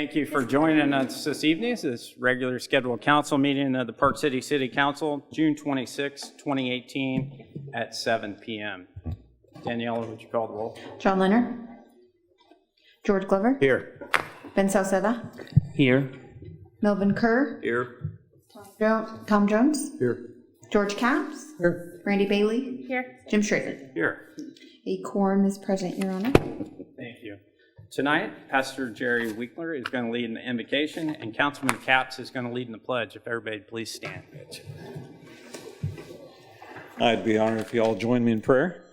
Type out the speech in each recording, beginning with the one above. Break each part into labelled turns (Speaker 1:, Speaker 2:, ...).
Speaker 1: Thank you for joining us this evening. This regular scheduled council meeting of the Park City City Council, June 26, 2018 at 7 p.m. Daniela, would you call the roll?
Speaker 2: John Leonard. George Glover.
Speaker 3: Here.
Speaker 2: Ben Salceda.
Speaker 4: Here.
Speaker 2: Melvin Kerr.
Speaker 3: Here.
Speaker 2: Tom Jones.
Speaker 3: Here.
Speaker 2: George Capps.
Speaker 3: Here.
Speaker 2: Randy Bailey. Here. Jim Schrader.
Speaker 1: Here.
Speaker 2: A quorum is present, Your Honor.
Speaker 1: Thank you. Tonight, Pastor Jerry Winkler is going to lead in the invocation, and Councilman Capps is going to lead in the pledge. If everybody please stand.
Speaker 5: I'd be honored if you all join me in prayer.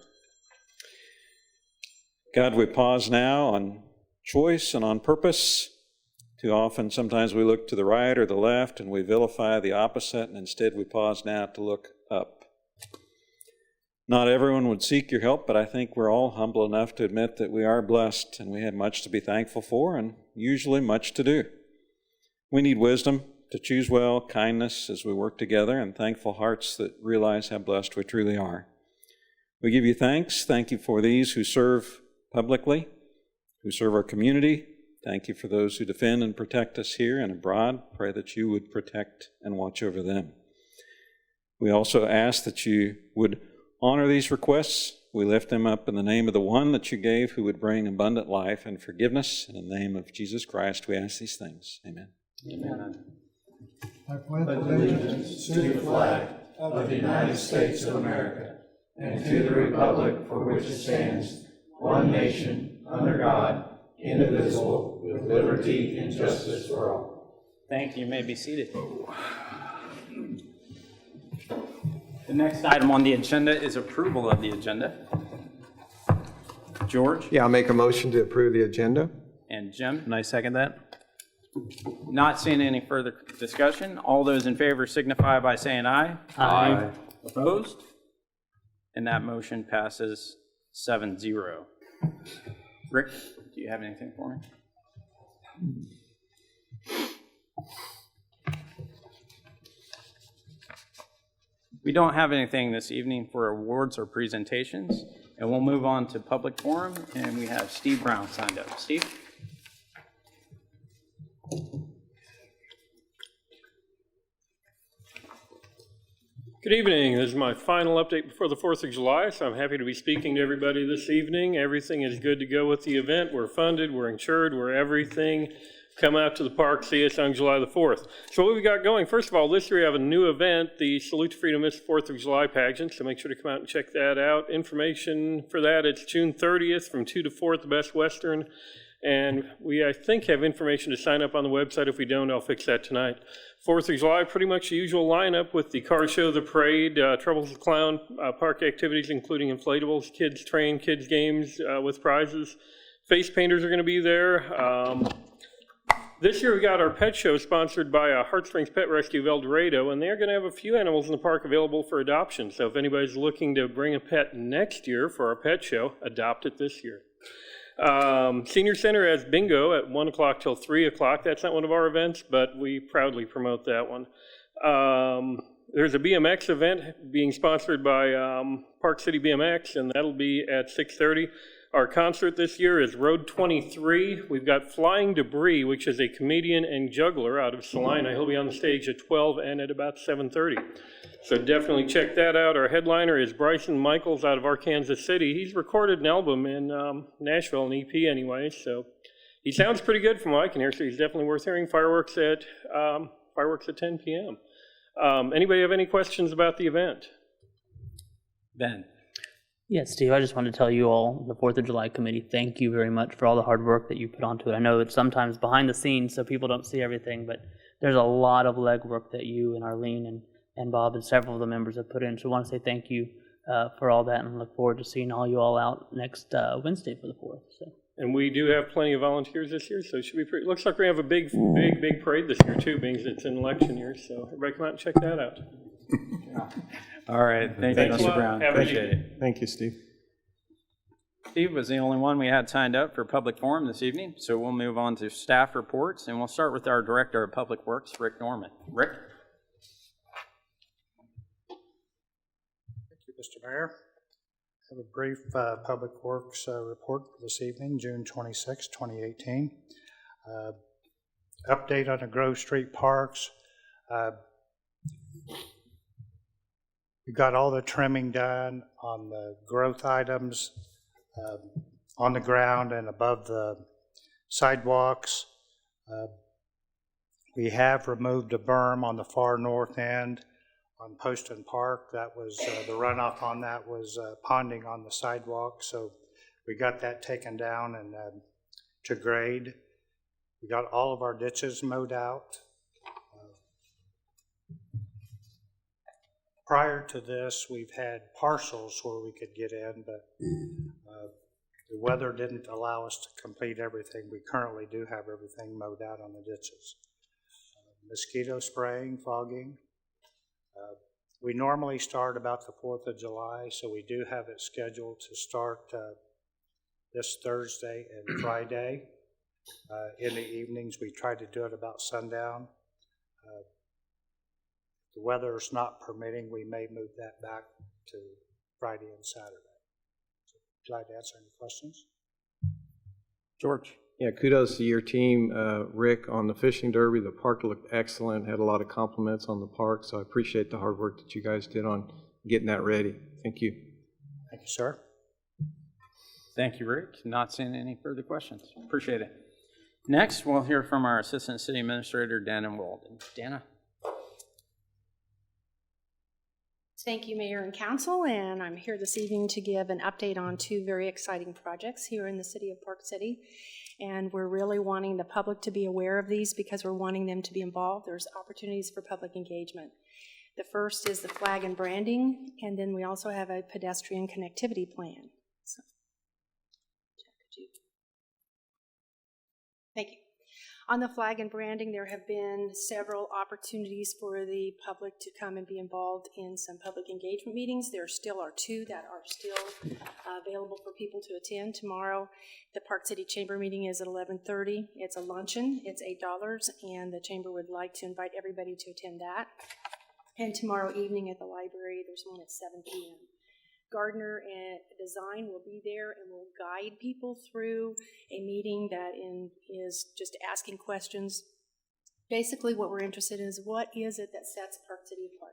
Speaker 5: God, we pause now on choice and on purpose. Too often, sometimes we look to the right or the left and we vilify the opposite, and instead we pause now to look up. Not everyone would seek your help, but I think we're all humble enough to admit that we are blessed and we have much to be thankful for and usually much to do. We need wisdom to choose well, kindness as we work together, and thankful hearts that realize how blessed we truly are. We give you thanks. Thank you for these who serve publicly, who serve our community. Thank you for those who defend and protect us here and abroad. Pray that you would protect and watch over them. We also ask that you would honor these requests. We lift them up in the name of the one that you gave who would bring abundant life and forgiveness. In the name of Jesus Christ, we ask these things. Amen.
Speaker 1: Amen.
Speaker 6: I pledge allegiance to the flag of the United States of America and to the republic for which it stands, one nation, under God, indivisible, with liberty and justice for all.
Speaker 1: Thank you. You may be seated. The next item on the agenda is approval of the agenda. George?
Speaker 3: Yeah, I'll make a motion to approve the agenda.
Speaker 1: And Jim?
Speaker 4: And I second that.
Speaker 1: Not seeing any further discussion. All those in favor signify by saying aye.
Speaker 4: Aye.
Speaker 1: Opposed? And that motion passes 7-0. Rick, do you have anything for me? We don't have anything this evening for awards or presentations, and we'll move on to public forum, and we have Steve Brown signed up. Steve?
Speaker 7: Good evening. This is my final update before the 4th of July, so I'm happy to be speaking to everybody this evening. Everything is good to go with the event. We're funded, we're insured, we're everything. Come out to the park, see us on July the 4th. So what we got going, first of all, this year we have a new event, the Salute to Freedom It's 4th of July pageant, so make sure to come out and check that out. Information for that, it's June 30th from 2 to 4 at the Best Western. And we, I think, have information to sign up on the website. If we don't, I'll fix that tonight. 4th of July, pretty much the usual lineup with the car show, the parade, Troubles with the Clown, park activities, including inflatables, kids train, kids games with prizes. Face painters are going to be there. This year we got our pet show sponsored by Heartstrings Pet Rescue of El Dorado, and they're going to have a few animals in the park available for adoption. So if anybody's looking to bring a pet next year for our pet show, adopt it this year. Senior Center has bingo at 1 o'clock till 3 o'clock. That's not one of our events, but we proudly promote that one. There's a BMX event being sponsored by Park City BMX, and that'll be at 6:30. Our concert this year is Road 23. We've got Flying Debris, which is a comedian and juggler out of Salina. He'll be on the stage at 12 and at about 7:30. So definitely check that out. Our headliner is Bryson Michaels out of Arkansas City. He's recorded an album in Nashville, an EP anyway, so he sounds pretty good from what I can hear, so he's definitely worth hearing. Fireworks at 10 p.m. Anybody have any questions about the event?
Speaker 1: Ben?
Speaker 4: Yeah, Steve, I just wanted to tell you all, the 4th of July committee, thank you very much for all the hard work that you put onto it. I know it's sometimes behind the scenes, so people don't see everything, but there's a lot of legwork that you and Arlene and Bob and several of the members have put in. So I want to say thank you for all that, and look forward to seeing all you all out next Wednesday for the 4th. So.
Speaker 7: And we do have plenty of volunteers this year, so it should be pretty. Looks like we have a big parade this year too, being it's an election year. So everybody come out and check that out.
Speaker 1: All right. Thank you, Mr. Brown. Appreciate it.
Speaker 3: Thank you, Steve.
Speaker 1: Steve was the only one we had signed up for public forum this evening, so we'll move on to staff reports, and we'll start with our Director of Public Works, Rick Norman. Rick?
Speaker 8: Thank you, Mr. Mayor. I have a brief Public Works report for this evening, June 26, 2018. update on the Grove Street parks. We got all the trimming done on the growth items on the ground and above the sidewalks. We have removed a berm on the far north end on Poston Park. That was, the runoff on that was ponding on the sidewalk, so we got that taken down and to grade. We got all of our ditches mowed out. Prior to this, we've had parcels where we could get in, but the weather didn't allow us to complete everything. We currently do have everything mowed out on the ditches. Mosquito spraying, fogging. We normally start about the 4th of July, so we do have it scheduled to start this Thursday and Friday. In the evenings, we try to do it about sundown. The weather's not permitting, we may move that back to Friday and Saturday. So, glad to answer any questions.
Speaker 1: George?
Speaker 3: Yeah, kudos to your team, Rick, on the fishing derby. The park looked excellent, had a lot of compliments on the park, so I appreciate the hard work that you guys did on getting that ready. Thank you.
Speaker 8: Thank you, sir.
Speaker 1: Thank you, Rick. Not seeing any further questions. Appreciate it. Next, we'll hear from our Assistant City Administrator, Dana Walden. Dana?
Speaker 9: Thank you, Mayor and Council, and I'm here this evening to give an update on two very exciting projects here in the city of Park City. And we're really wanting the public to be aware of these because we're wanting them to be involved. There's opportunities for public engagement. The first is the flag and branding, and then we also have a pedestrian connectivity plan. So, thank you. On the flag and branding, there have been several opportunities for the public to come and be involved in some public engagement meetings. There still are two that are still available for people to attend. Tomorrow, the Park City Chamber meeting is at 11:30. It's a luncheon. It's $8, and the Chamber would like to invite everybody to attend that. And tomorrow evening at the library, there's one at 7 p.m. Gardner and Design will be there and will guide people through a meeting that is just asking questions. Basically what we're interested in is what is it that sets Park City apart?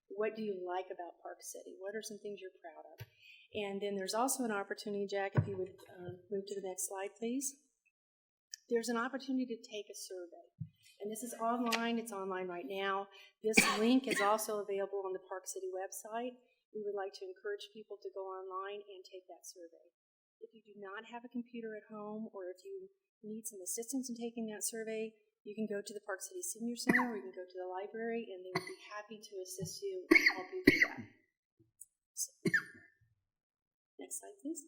Speaker 9: What do you like about Park City? What are some things you're proud of? And then there's also an opportunity, Jack, if you would move to the next slide, please. There's an opportunity to take a survey. And this is online. It's online right now. This link is also available on the Park City website. We would like to encourage people to go online and take that survey. If you do not have a computer at home, or if you need some assistance in taking that survey, you can go to the Park City Senior Center, or you can go to the library, and they would be happy to assist you and help you do that. So, next slide, please.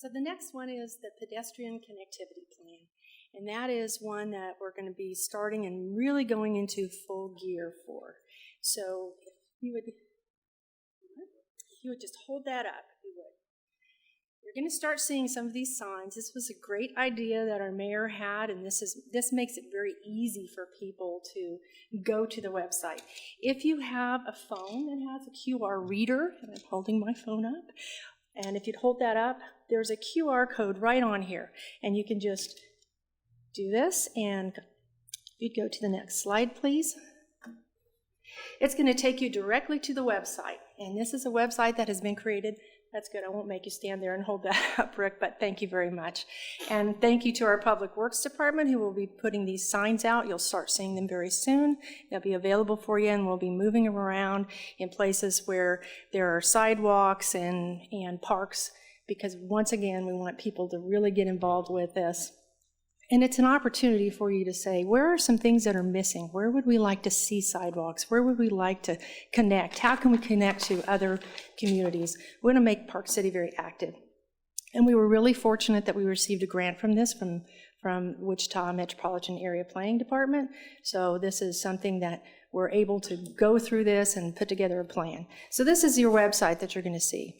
Speaker 9: So the next one is the pedestrian connectivity plan. And that is one that we're going to be starting and really going into full gear for. So if you would just hold that up, if you would. You're going to start seeing some of these signs. This was a great idea that our mayor had, and this makes it very easy for people to go to the website. If you have a phone that has a QR reader, and I'm holding my phone up, and if you'd hold that up, there's a QR code right on here, and you can just do this, and if you'd go to the next slide, please. It's going to take you directly to the website, and this is a website that has been created. That's good. I won't make you stand there and hold that up, Rick, but thank you very much. And thank you to our Public Works Department who will be putting these signs out. You'll start seeing them very soon. They'll be available for you, and we'll be moving them around in places where there are sidewalks and parks, because once again, we want people to really get involved with this. And it's an opportunity for you to say, where are some things that are missing? Where would we like to see sidewalks? Where would we like to connect? How can we connect to other communities? We want to make Park City very active. And we were really fortunate that we received a grant from this, from Wichita Metropolitan Area Planning Department. So this is something that we're able to go through this and put together a plan. So this is your website that you're going to see.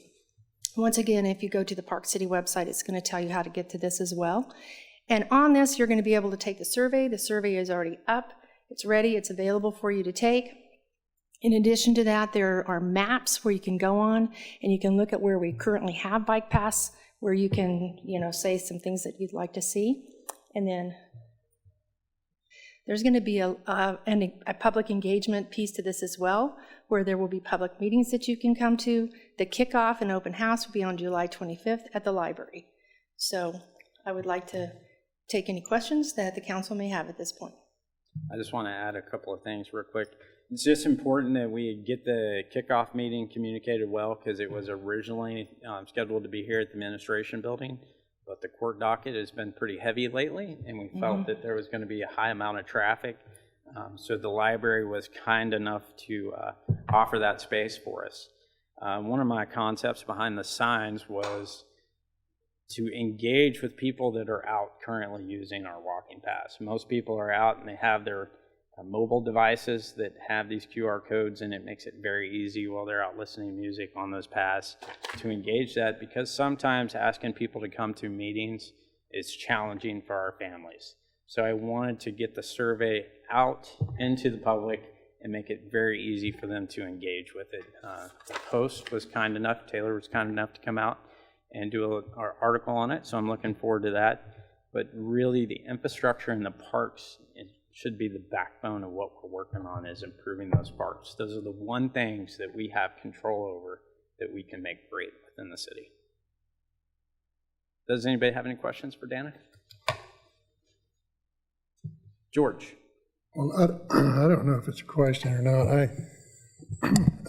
Speaker 9: Once again, if you go to the Park City website, it's going to tell you how to get to this as well. And on this, you're going to be able to take the survey. The survey is already up. It's ready. It's available for you to take. In addition to that, there are maps where you can go on, and you can look at where we currently have bike paths, where you can, say some things that you'd like to see. And then There's going to be a public engagement piece to this as well, where there will be public meetings that you can come to. The kickoff and open house will be on July 25th at the library. So I would like to take any questions that the council may have at this point.
Speaker 1: I just want to add a couple of things real quick. It's just important that we get the kickoff meeting communicated well, because it was originally scheduled to be here at the administration building, but the court docket has been pretty heavy lately, and we felt that there was going to be a high amount of traffic. So the library was kind enough to offer that space for us. One of my concepts behind the signs was to engage with people that are out currently using our walking paths. Most people are out and they have their mobile devices that have these QR codes, and it makes it very easy while they're out listening to music on those paths to engage that, because sometimes asking people to come to meetings is challenging for our families. So I wanted to get the survey out into the public and make it very easy for them to engage with it. The host was kind enough, Taylor was kind enough to come out and do an article on it, so I'm looking forward to that. But really, the infrastructure in the parks should be the backbone of what we're working on, is improving those parks. Those are the one things that we have control over that we can make great within the city. Does anybody have any questions for Dana? George.
Speaker 6: Well, I don't know if it's a question or not.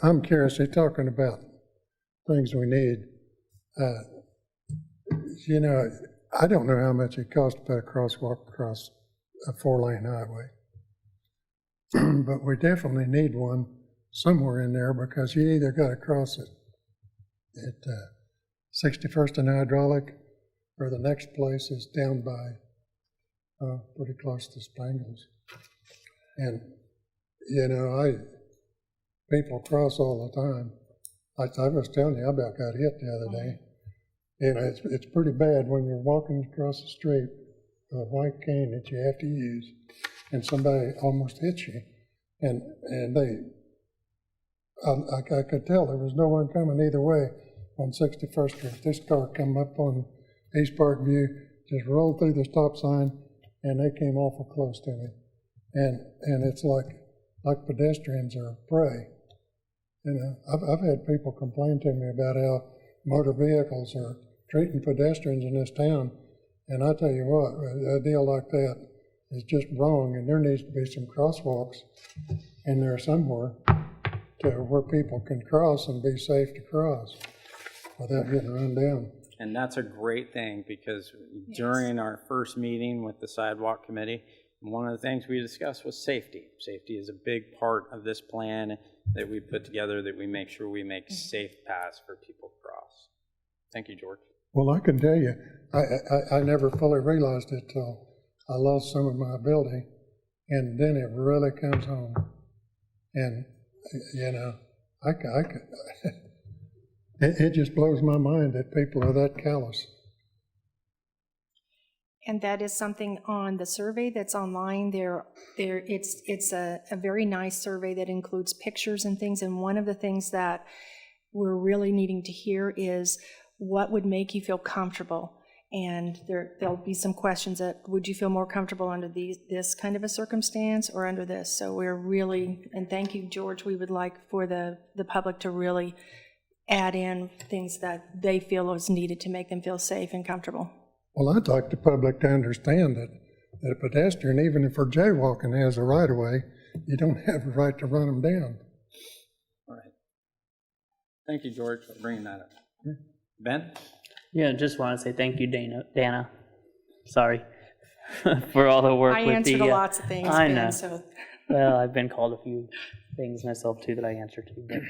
Speaker 6: I'm curious, they're talking about things we need. You know, I don't know how much it costs to put a crosswalk across a 4-lane highway. But we definitely need one somewhere in there, because you either got to cross it at 61st and Hydraulic, or the next place is down by pretty close to Spangles. And, you know, people cross all the time. I was telling you, I about got hit the other day. And it's pretty bad when you're walking across the street with a white cane that you have to use, and somebody almost hits you. And I could tell there was no one coming either way on 61st Street. This car come up on East Park View, just rolled through the stop sign, and they came awful close to me. And it's like pedestrians are prey. You know, I've had people complain to me about how motor vehicles are treating pedestrians in this town, and I tell you what, a deal like that is just wrong, and there needs to be some crosswalks in there somewhere to where people can cross and be safe to cross without getting run down.
Speaker 1: And that's a great thing, because during our first meeting with the sidewalk committee, one of the things we discussed was safety. Safety is a big part of this plan that we put together, that we make sure we make safe paths for people to cross. Thank you, George.
Speaker 6: Well, I can tell you, I never fully realized it till I lost some of my ability, and then it really comes home. And, you know, it just blows my mind that people are that callous.
Speaker 9: And that is something on the survey that's online. It's a very nice survey that includes pictures and things. And one of the things that we're really needing to hear is what would make you feel comfortable. And there'll be some questions that, would you feel more comfortable under this kind of a circumstance or under this? So we're really, and thank you, George, we would like for the public to really add in things that they feel is needed to make them feel safe and comfortable.
Speaker 6: Well, I'd like the public to understand that a pedestrian, even if they're jaywalking, has a right of way. You don't have a right to run them down.
Speaker 1: All right. Thank you, George, for bringing that up. Ben?
Speaker 4: Yeah, just want to say thank you, Dana. Sorry for all the work.
Speaker 9: I
Speaker 4: with
Speaker 9: answered
Speaker 4: the,
Speaker 9: lots of things,
Speaker 4: I
Speaker 9: Ben,
Speaker 4: know.
Speaker 9: so.
Speaker 4: Well, I've been called a few things myself too that I answer to. But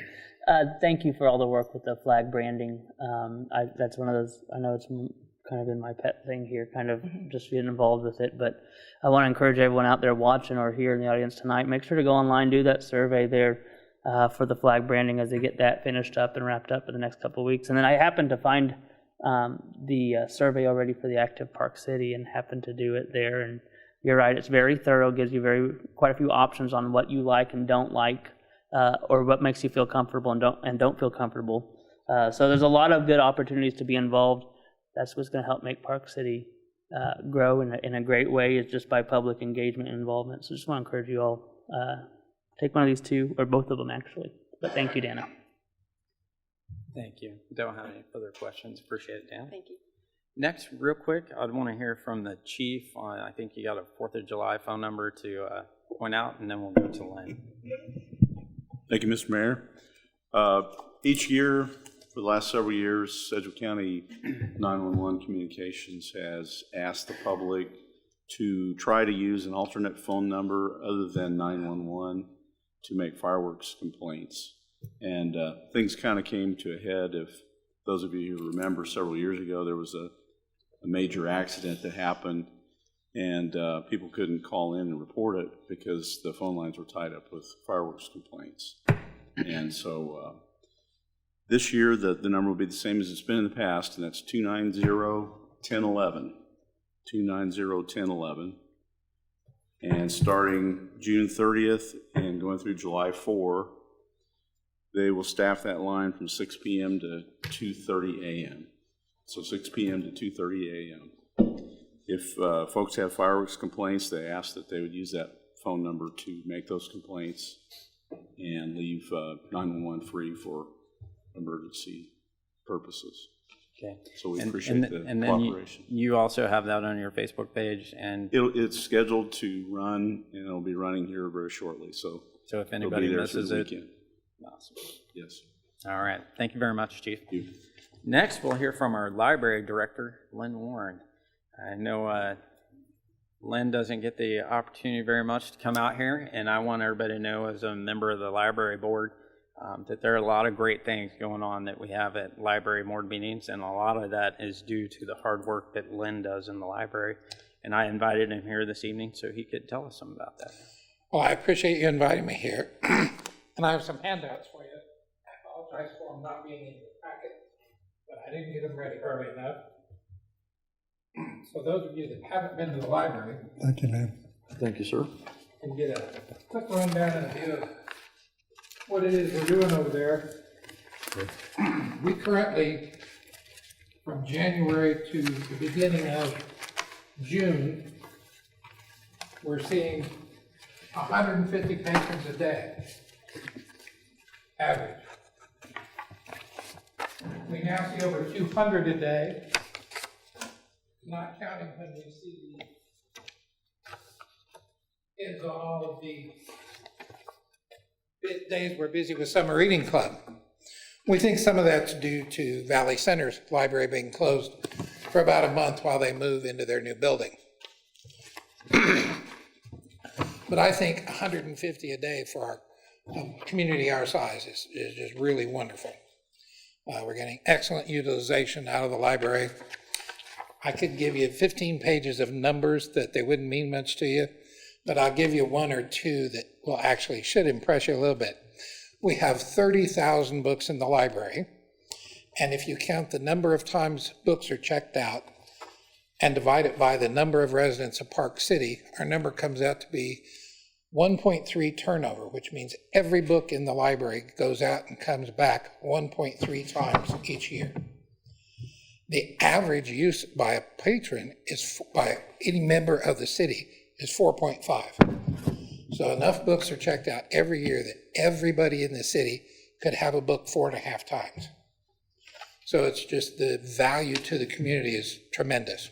Speaker 4: thank you for all the work with the flag branding. That's one of those. I know it's kind of been my pet thing here, kind of just getting involved with it. But I want to encourage everyone out there watching or here in the audience tonight, make sure to go online, do that survey there for the flag branding as they get that finished up and wrapped up in the next couple of weeks. And then I happened to find the survey already for the Active Park City and happened to do it there. And you're right, it's very thorough, gives you quite a few options on what you like and don't like, or what makes you feel comfortable and don't feel comfortable. So there's a lot of good opportunities to be involved. That's what's going to help make Park City grow in a great way is just by public engagement and involvement. So just want to encourage you all, take one of these two, or both of them actually. But thank you, Dana.
Speaker 1: Thank you. Don't have any further questions. Appreciate it, Dan.
Speaker 9: Thank you.
Speaker 1: Next, real quick, I'd want to hear from the chief on, I think you got a 4th of July phone number to point out, and then we'll go to Lynn.
Speaker 10: Thank you, Mr. Mayor. Each year, for the last several years, Sedgwick County 911 Communications has asked the public to try to use an alternate phone number other than 911 to make fireworks complaints. And things kind of came to a head. If those of you who remember, several years ago, there was a major accident that happened, and people couldn't call in and report it because the phone lines were tied up with fireworks complaints. And so this year, the number will be the same as it's been in the past, and that's 290-1011. 290-1011. And starting June 30th and going through July 4, they will staff that line from 6 p.m. to 2:30 a.m. So 6 p.m. to 2:30 a.m. If folks have fireworks complaints, they ask that they would use that phone number to make those complaints and leave 911 free for emergency purposes.
Speaker 1: Okay.
Speaker 10: So we appreciate the cooperation.
Speaker 1: You also have that on your Facebook page, and
Speaker 10: It's scheduled to run, and it'll be running here very shortly. So
Speaker 1: if anybody misses it, awesome.
Speaker 10: Yes.
Speaker 1: All right. Thank you very much, Chief.
Speaker 10: Thank you.
Speaker 1: Next, we'll hear from our library director, Lynn Warren. I know Lynn doesn't get the opportunity very much to come out here, and I want everybody to know, as a member of the library board, that there are a lot of great things going on that we have at library board meetings, and a lot of that is due to the hard work that Lynn does in the library. And I invited him here this evening so he could tell us some about that.
Speaker 11: Well, I appreciate you inviting me here. And I have some handouts for you. I apologize for them not being in your packet, but I didn't get them ready early enough. So those of you that haven't been to the library.
Speaker 6: Thank you, ma'am.
Speaker 10: Thank you, sir.
Speaker 11: Can get a quick rundown and a view of what it is we're doing over there. We currently, from January to the beginning of June, we're seeing 150 patrons a day, average. We now see over 200 a day, not counting when we see the kids on all of the days we're busy with Summer Reading Club. We think some of that's due to Valley Center's library being closed for about a month while they move into their new building. But I think 150 a day for our community our size is just really wonderful. We're getting excellent utilization out of the library. I could give you 15 pages of numbers that they wouldn't mean much to you, but I'll give you one or two that will actually should impress you a little bit. We have 30,000 books in the library, and if you count the number of times books are checked out and divide it by the number of residents of Park City, our number comes out to be 1.3 turnover, which means every book in the library goes out and comes back 1.3 times each year. The average use by a patron is, by any member of the city, is 4.5. So enough books are checked out every year that everybody in the city could have a book 4.5 times. So it's just the value to the community is tremendous.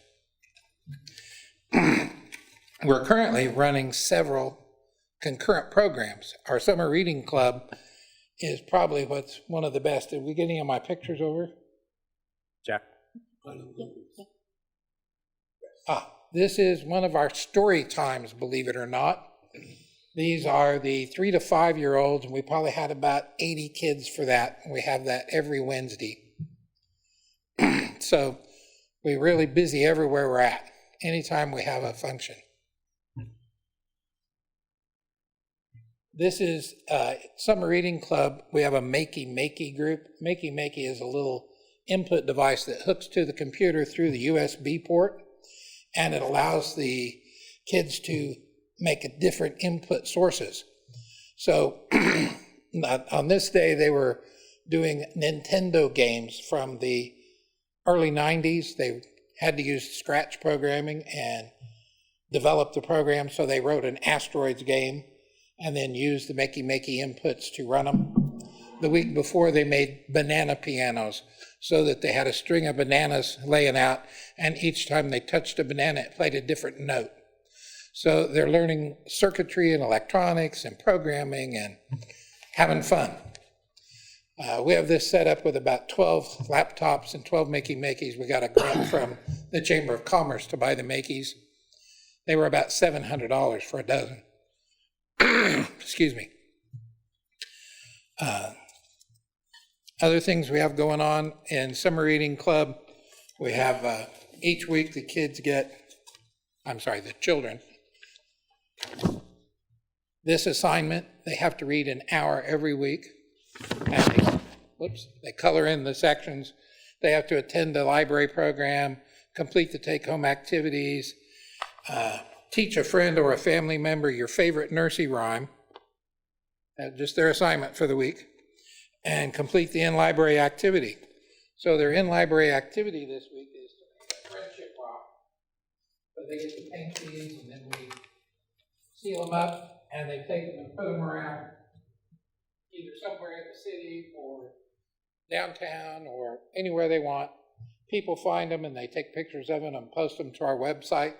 Speaker 11: We're currently running several concurrent programs. Our summer reading club is probably what's one of the best. Did we get any of my pictures over?
Speaker 1: Jack?
Speaker 11: This is one of our story times, believe it or not. These are the 3 to 5 year olds, and we probably had about 80 kids for that. We have that every Wednesday. So we're really busy everywhere we're at, anytime we have a function. This is Summer Reading Club. We have a Makey group. Makey is a little input device that hooks to the computer through the USB port, and it allows the kids to make different input sources. So on this day, they were doing Nintendo games from the early 90s. They had to use Scratch programming and develop the program, so they wrote an Asteroids game and then used the Makey inputs to run them. The week before, they made banana pianos so that they had a string of bananas laying out, and each time they touched a banana, it played a different note. So they're learning circuitry and electronics and programming and having fun. We have this set up with about 12 laptops and 12 Makeys. We got a grant from the Chamber of Commerce to buy the Makeys. They were about $700 for a dozen. Excuse me. Other things we have going on in Summer Reading Club, we have each week the children, this assignment, they have to read an hour every week. And they color in the sections. They have to attend the library program, complete the take-home activities, teach a friend or a family member your favorite nursery rhyme, just their assignment for the week, and complete the in-library activity. So their in-library activity this week is to make a friendship rock. So they get to paint these, and then we seal them up, and they take them and put them around either somewhere in the city or downtown or anywhere they want. People find them and they take pictures of them and post them to our website.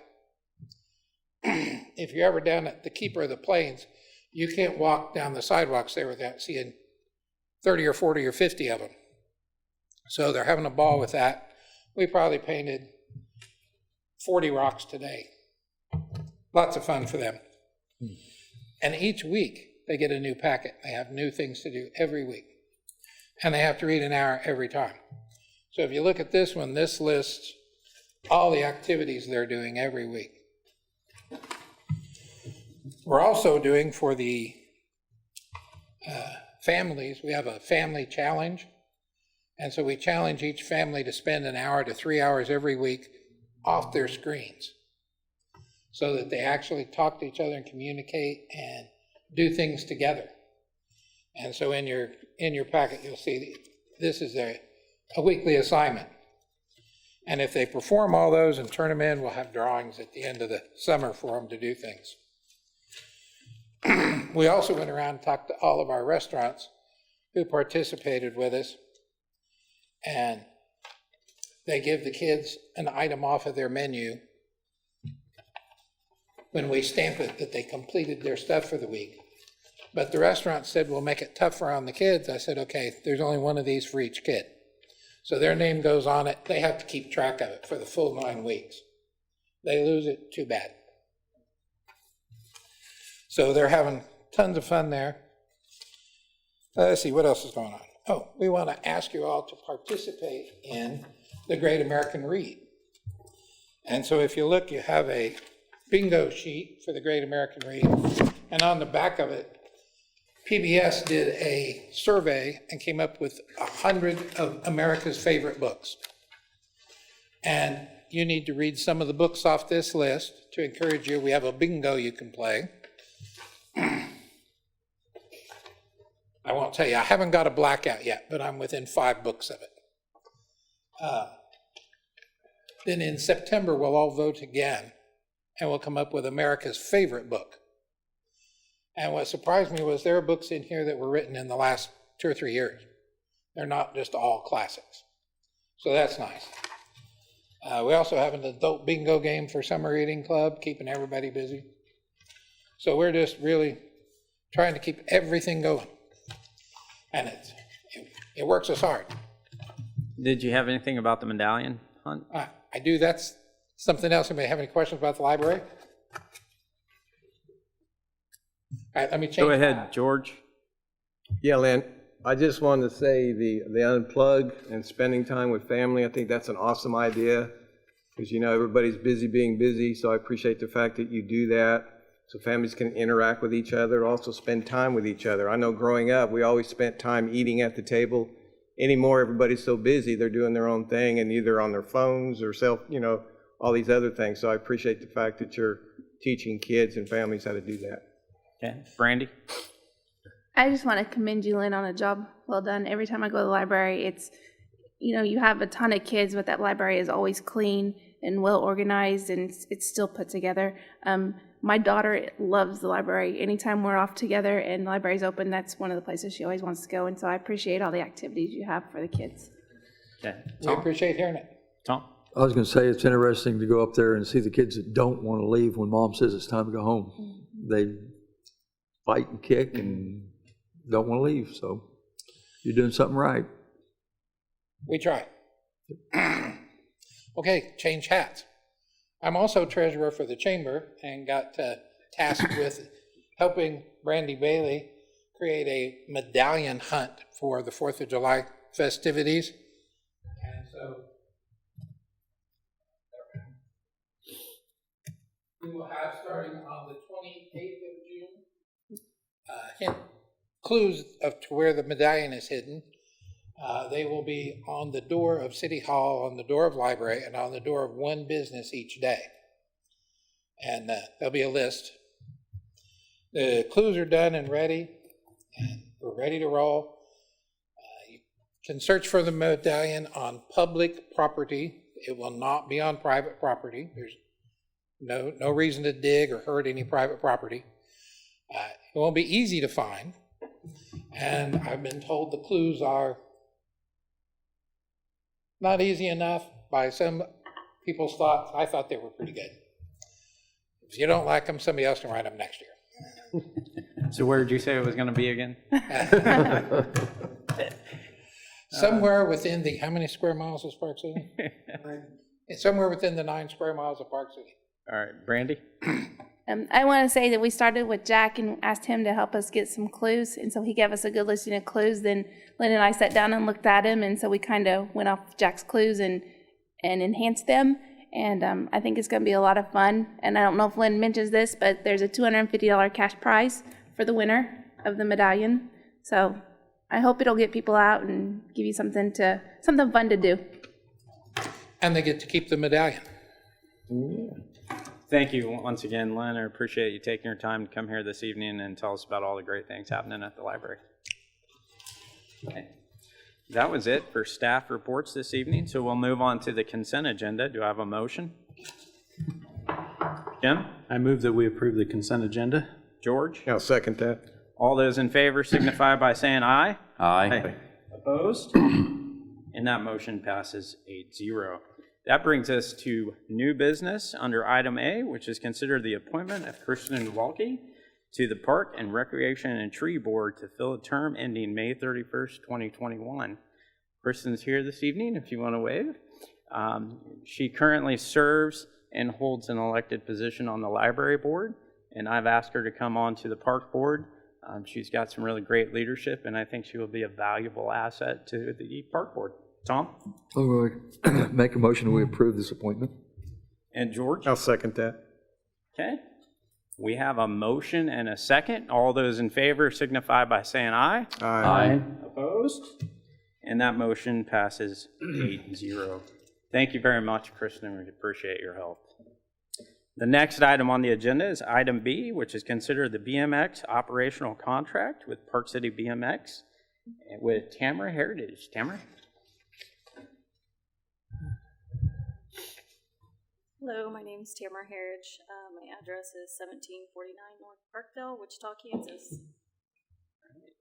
Speaker 11: If you're ever down at the Keeper of the Plains, you can't walk down the sidewalks there without seeing 30 or 40 or 50 of them. So they're having a ball with that. We probably painted 40 rocks today. Lots of fun for them. And each week they get a new packet. They have new things to do every week. And they have to read an hour every time. So if you look at this one, this lists all the activities they're doing every week. We're also doing for the families, we have a family challenge. And so we challenge each family to spend an hour to 3 hours every week off their screens so that they actually talk to each other and communicate and do things together. And so in your packet, you'll see this is a weekly assignment. And if they perform all those and turn them in, we'll have drawings at the end of the summer for them to do things. We also went around and talked to all of our restaurants who participated with us, and they give the kids an item off of their menu when we stamp it that they completed their stuff for the week. But the restaurant said, we'll make it tougher on the kids. I said, okay, there's only one of these for each kid. So their name goes on it. They have to keep track of it for the full 9 weeks. They lose it, too bad. So they're having tons of fun there. Let's see, what else is going on? Oh, we want to ask you all to participate in the Great American Read. And so if you look, you have a bingo sheet for the Great American Read. And on the back of it, PBS did a survey and came up with 100 of America's favorite books. And you need to read some of the books off this list to encourage you. We have a bingo you can play. I won't tell you, I haven't got a blackout yet, but I'm within 5 books of it. Then in September, we'll all vote again, and we'll come up with America's favorite book. And what surprised me was there are books in here that were written in the last 2 or 3 years. They're not just all classics. So that's nice. We also have an adult bingo game for Summer Reading Club, keeping everybody busy. So we're just really trying to keep everything going. And it works us hard.
Speaker 1: Did you have anything about the medallion hunt?
Speaker 11: I do. That's something else. Anybody have any questions about the library? All right, let me change.
Speaker 1: Go ahead, George.
Speaker 3: Yeah, Lynn, I just wanted to say the unplug and spending time with family, I think that's an awesome idea because, you know, everybody's busy being busy, so I appreciate the fact that you do that so families can interact with each other, also spend time with each other. I know growing up, we always spent time eating at the table. Anymore, everybody's so busy, they're doing their own thing and either on their phones or all these other things. So I appreciate the fact that you're teaching kids and families how to do that.
Speaker 1: Okay, Brandy?
Speaker 12: I just want to commend you, Lynn, on a job well done. Every time I go to the library, it's, you have a ton of kids, but that library is always clean. and well organized, and it's still put together. My daughter loves the library. Anytime we're off together and the library's open, that's one of the places she always wants to go. And so I appreciate all the activities you have for the kids.
Speaker 1: Okay.
Speaker 11: We appreciate hearing it.
Speaker 1: Tom?
Speaker 6: I was going to say, it's interesting to go up there and see the kids that don't want to leave when mom says it's time to go home. They fight and kick and don't want to leave, so you're doing something right.
Speaker 11: We try. Okay, change hats. I'm also treasurer for the chamber and got tasked with helping Brandy Bailey create a medallion hunt for the 4th of July festivities. And so we will have, starting on the 28th of June, clues of to where the medallion is hidden. They will be on the door of City Hall, on the door of Library, and on the door of one business each day. And there'll be a list. The clues are done and ready, and we're ready to roll. You can search for the medallion on public property. It will not be on private property. There's no reason to dig or hurt any private property. It won't be easy to find. And I've been told the clues are not easy enough by some people's thoughts. I thought they were pretty good. If you don't like them, somebody else can write them next year.
Speaker 1: So where did you say it was going to be again?
Speaker 11: Somewhere within the, how many square miles is Park City? Somewhere within the 9 square miles of Park City.
Speaker 1: All right, Brandy?
Speaker 12: I want to say that we started with Jack and asked him to help us get some clues, and so he gave us a good listing of clues. Then Lynn and I sat down and looked at him, and so we kind of went off Jack's clues and enhanced them. And I think it's going to be a lot of fun. And I don't know if Lynn mentions this, but there's a $250 cash prize for the winner of the medallion. So I hope it'll get people out and give you something fun to do.
Speaker 11: And they get to keep the medallion.
Speaker 1: Thank you once again, Lynn. I appreciate you taking your time to come here this evening and tell us about all the great things happening at the library. Okay. That was it for staff reports this evening, so we'll move on to the consent agenda. Do I have a motion? Jim?
Speaker 13: I move that we approve the consent agenda.
Speaker 1: George?
Speaker 3: I'll second that.
Speaker 1: All those in favor signify by saying aye.
Speaker 13: Aye.
Speaker 1: Opposed? And that motion passes 8-0. That brings us to new business under item A, which is considered the appointment of Kristen Walke to the Park and Recreation and Tree Board to fill a term ending May 31st, 2021. Kristen's here this evening if you want to wave. She currently serves and holds an elected position on the library board, and I've asked her to come on to the park board. She's got some really great leadership, and I think she will be a valuable asset to the park board. Tom?
Speaker 6: I'll make a motion we approve this appointment.
Speaker 1: And George?
Speaker 3: I'll second that.
Speaker 1: Okay. We have a motion and a second. All those in favor signify by saying aye.
Speaker 13: Aye.
Speaker 1: Opposed? And that motion passes 8-0. Thank you very much, Kristen. We appreciate your help. The next item on the agenda is item B, which is considered the BMX operational contract with Park City BMX with Tamara Heritage. Tamara?
Speaker 14: Hello, my name is Tamara Heritage. My address is 1749 North Parkdale, Wichita, Kansas.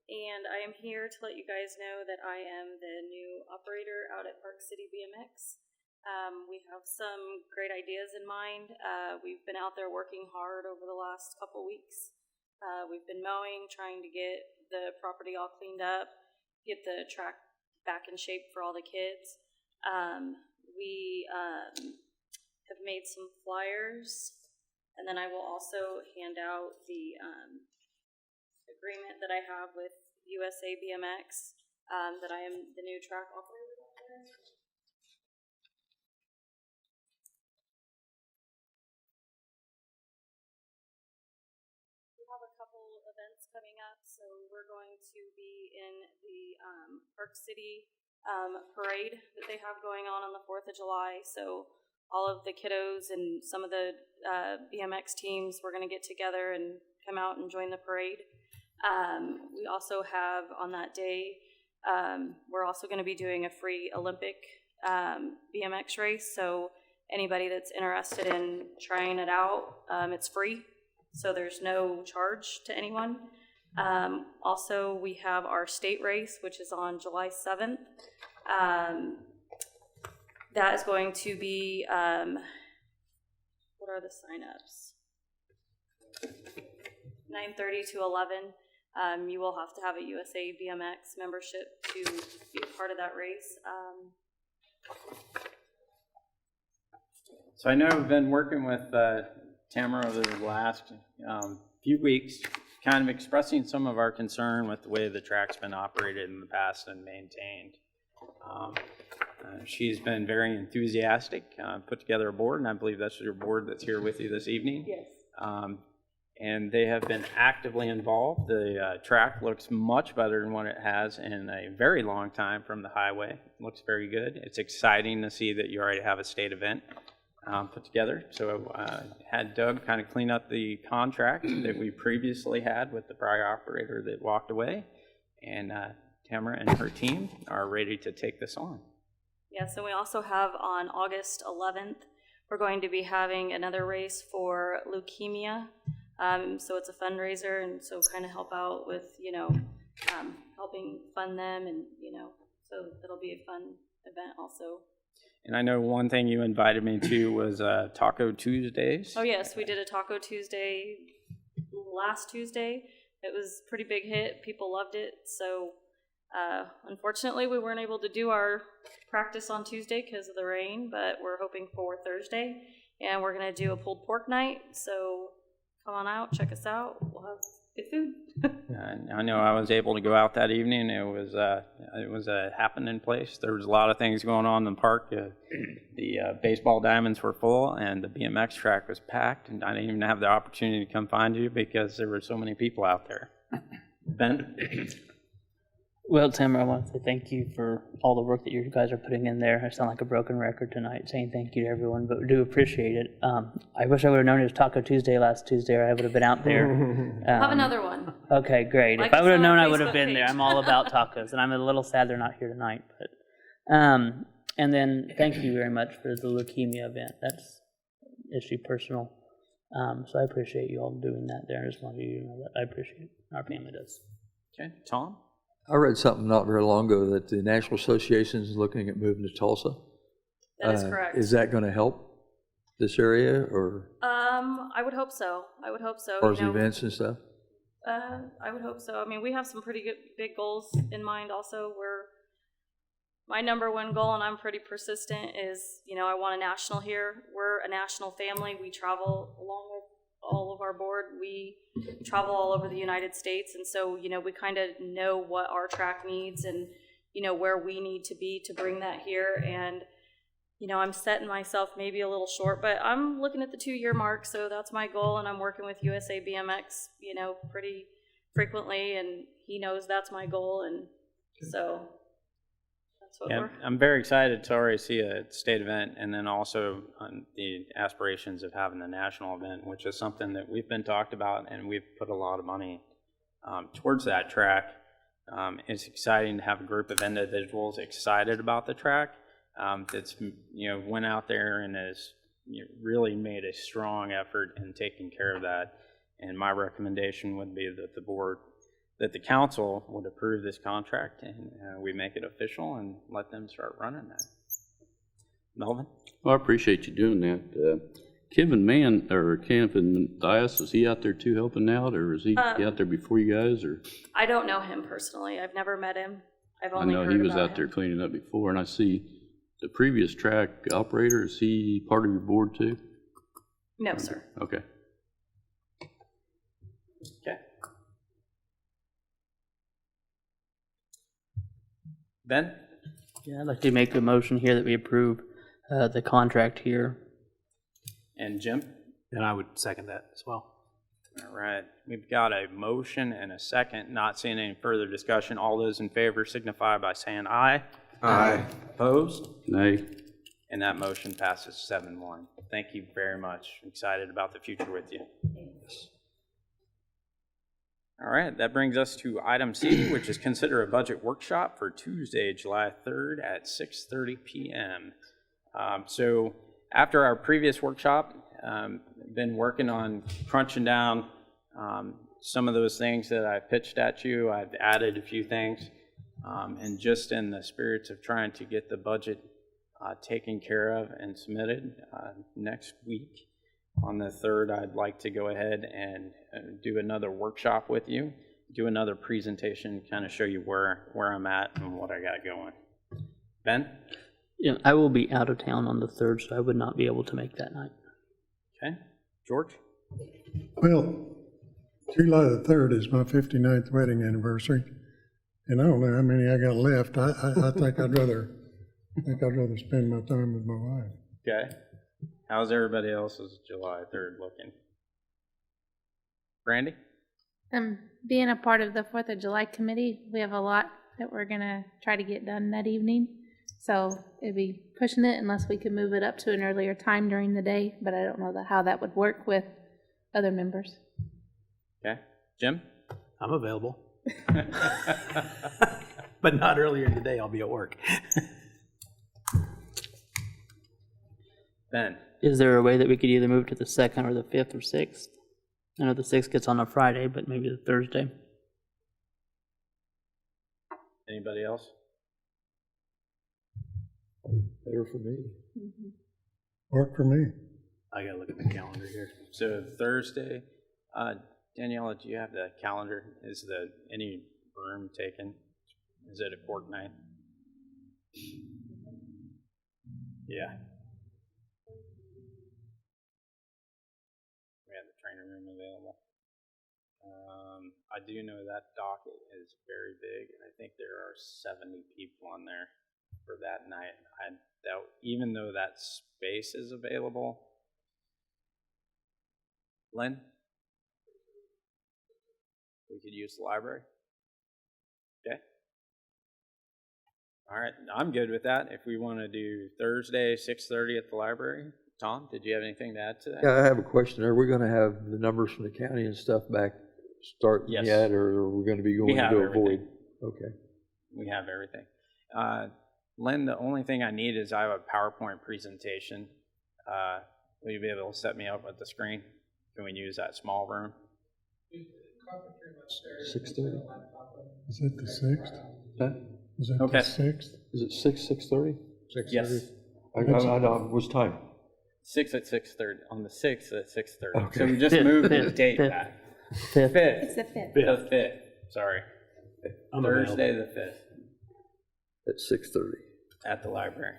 Speaker 14: And I am here to let you guys know that I am the new operator out at Park City BMX. We have some great ideas in mind. We've been out there working hard over the last couple weeks. We've been mowing, trying to get the property all cleaned up, get the track back in shape for all the kids. We have made some flyers, and then I will also hand out the agreement that I have with USA BMX, that I am the new track operator out there. We have a couple events coming up, so we're going to be in the Park City parade that they have going on the 4th of July, so all of the kiddos and some of the BMX teams, we're going to get together and come out and join the parade. We also have on that day, we're also going to be doing a free Olympic BMX race. So anybody that's interested in trying it out, it's free, so there's no charge to anyone. Also, we have our state race, which is on July 7th. That is going to be, what are the signups? 9:30 to 11. You will have to have a USA BMX membership to be a part of that race.
Speaker 1: So I know I've been working with Tamara over the last few weeks, kind of expressing some of our concern with the way the track's been operated in the past and maintained. She's been very enthusiastic, put together a board, and I believe that's your board that's here with you this evening.
Speaker 14: Yes.
Speaker 1: And they have been actively involved. The track looks much better than what it has in a very long time from the highway. It looks very good. It's exciting to see that you already have a state event put together. So had Doug kind of clean up the contract that we previously had with the prior operator that walked away. And Tamara and her team are ready to take this on.
Speaker 14: Yes, and we also have on August 11th, we're going to be having another race for leukemia. So it's a fundraiser, and so kind of help out with, helping fund them, and, so it'll be a fun event also.
Speaker 1: And I know one thing you invited me to was Taco Tuesdays.
Speaker 14: Oh, yes, we did a Taco Tuesday last Tuesday. It was a pretty big hit. People loved it. So unfortunately, we weren't able to do our practice on Tuesday because of the rain, but we're hoping for Thursday. And we're going to do a pulled pork night. So come on out, check us out. We'll have good food.
Speaker 1: I know I was able to go out that evening. It was a happening place. There was a lot of things going on in the park. The baseball diamonds were full, and the BMX track was packed. And I didn't even have the opportunity to come find you because there were so many people out there. Ben?
Speaker 4: Well, Tamara, I want to say thank you for all the work that you guys are putting in there. I sound like a broken record tonight saying thank you to everyone, but we do appreciate it. I wish I would have known it was Taco Tuesday last Tuesday, or I would have been out there.
Speaker 14: Have another one.
Speaker 4: Okay, great.
Speaker 14: Like
Speaker 4: If I would have
Speaker 14: us on
Speaker 4: known,
Speaker 14: our
Speaker 4: I would have
Speaker 14: Facebook
Speaker 4: been there.
Speaker 14: page.
Speaker 4: I'm all about tacos, and I'm a little sad they're not here tonight. But and then thank you very much for the leukemia event. That's issue personal. So I appreciate you all doing that there. I just wanted you to know that I appreciate it. Our family does.
Speaker 1: Okay, Tom?
Speaker 15: I read something not very long ago that the National Association is looking at moving to Tulsa.
Speaker 14: That is correct.
Speaker 15: Is that going to help this area, or
Speaker 14: I would hope so. I would hope so.
Speaker 15: as far as events and stuff?
Speaker 14: I would hope so. I mean, we have some pretty good big goals in mind also. My number one goal, and I'm pretty persistent, is, I want a national here. We're a national family. We travel along with all of our board. We travel all over the United States, and so, we kind of know what our track needs and, where we need to be to bring that here. And, I'm setting myself maybe a little short, but I'm looking at the 2-year mark, so that's my goal, and I'm working with USA BMX, pretty frequently, and he knows that's my goal, and so that's what
Speaker 1: Yeah, I'm very excited to already see a state event, and then also the aspirations of having a national event, which is something that we've been talked about, and we've put a lot of money towards that track. It's exciting to have a group of individuals excited about the track that's went out there and has really made a strong effort in taking care of that. And my recommendation would be that the council would approve this contract, and we make it official and let them start running that. Melvin?
Speaker 16: Well, I appreciate you doing that. Kevin Dias, is he out there too helping out, or is he out there before you guys? Or
Speaker 14: I don't know him personally. I've never met him. I've
Speaker 16: I
Speaker 14: only
Speaker 16: know
Speaker 14: heard
Speaker 16: he was
Speaker 14: about
Speaker 16: out there
Speaker 14: him.
Speaker 16: cleaning up before, and I see the previous track operator. Is he part of your board too?
Speaker 14: No, sir.
Speaker 16: Okay.
Speaker 1: Okay. Ben?
Speaker 4: Yeah, I'd like to make a motion here that we approve the contract here.
Speaker 1: And Jim?
Speaker 13: And I would second that as well.
Speaker 1: All right, we've got a motion and a second. Not seeing any further discussion. All those in favor signify by saying aye.
Speaker 3: Aye.
Speaker 1: Opposed?
Speaker 16: Nay.
Speaker 1: And that motion passes 7-1. Thank you very much. Excited about the future with you. All right, that brings us to item C, which is consider a budget workshop for Tuesday, July 3rd at 6:30 p.m. So after our previous workshop, been working on crunching down some of those things that I pitched at you. I've added a few things, and just in the spirits of trying to get the budget taken care of and submitted next week. On the 3rd, I'd like to go ahead and do another workshop with you, do another presentation, kind of show you where I'm at and what I got going. Ben?
Speaker 4: Yeah, I will be out of town on the 3rd, so I would not be able to make that night.
Speaker 1: Okay. George?
Speaker 6: Well, July the 3rd is my 59th wedding anniversary, and I don't know how many I got left. I think I'd rather spend my time with my wife.
Speaker 1: Okay. How's everybody else's July 3rd looking? Brandy?
Speaker 12: Being a part of the 4th of July committee, we have a lot that we're gonna try to get done that evening. So it'd be pushing it unless we could move it up to an earlier time during the day, but I don't know how that would work with other members.
Speaker 1: Okay. Jim?
Speaker 13: I'm available. But not earlier in the day, I'll be at work.
Speaker 1: Ben?
Speaker 4: Is there a way that we could either move to the 2nd or the 5th or 6th? I know the 6th gets on a Friday, but maybe the Thursday.
Speaker 1: Anybody else?
Speaker 15: Better for me.
Speaker 6: Work for me.
Speaker 13: I gotta look at the calendar here.
Speaker 1: So Thursday, Daniela, do you have the calendar? Is any room taken? Is it a court night? Yeah. We have the training room available. I do know that docket is very big, and I think there are 70 people on there for that night. I doubt, even though that space is available. Lynn? We could use the library? Okay. All right, I'm good with that. If we want to do Thursday, 6:30 at the library. Tom, did you have anything to add to that?
Speaker 15: Yeah, I have a question. Are we going to have the numbers from the county and stuff back start
Speaker 1: Yes.
Speaker 15: yet, or are we going to be going
Speaker 1: We have
Speaker 15: into a
Speaker 1: everything.
Speaker 15: void? Okay.
Speaker 1: We have everything. Lynn, the only thing I need is I have a PowerPoint presentation. Will you be able to set me up with the screen? Can we use that small room?
Speaker 15: 6:30?
Speaker 6: Is it the 6th?
Speaker 15: Huh?
Speaker 6: Is it
Speaker 1: Okay.
Speaker 6: the 6th?
Speaker 15: Is it 6:30?
Speaker 1: Yes.
Speaker 15: I know. What's time?
Speaker 1: 6 at 6:30. On the 6th at 6:30.
Speaker 15: Okay.
Speaker 1: So we just moved the date back. 5th.
Speaker 12: It's the 5th.
Speaker 1: The 5th. Sorry.
Speaker 13: I'm
Speaker 1: Thursday the 5th
Speaker 15: At 6:30.
Speaker 1: at the library.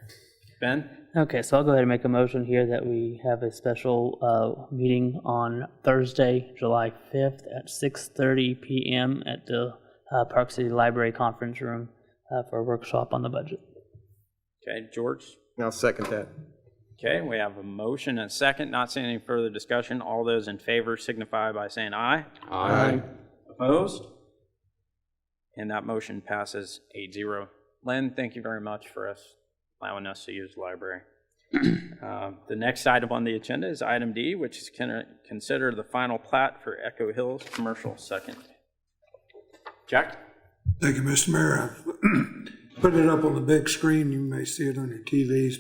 Speaker 1: Ben?
Speaker 4: Okay, so I'll go ahead and make a motion here that we have a special meeting on Thursday, July 5th at 6:30 p.m. at the Park City Library Conference Room for a workshop on the budget.
Speaker 1: Okay, George?
Speaker 3: I'll second that.
Speaker 1: Okay, we have a motion and a second. Not seeing any further discussion. All those in favor signify by saying aye.
Speaker 15: Aye.
Speaker 1: Opposed? And that motion passes 8-0. Lynn, thank you very much for allowing us to use the library. The next item on the agenda is item D, which is consider the final plat for Echo Hills Commercial Second. Jack?
Speaker 17: Thank you, Mr. Mayor. I've put it up on the big screen. You may see it on your TVs.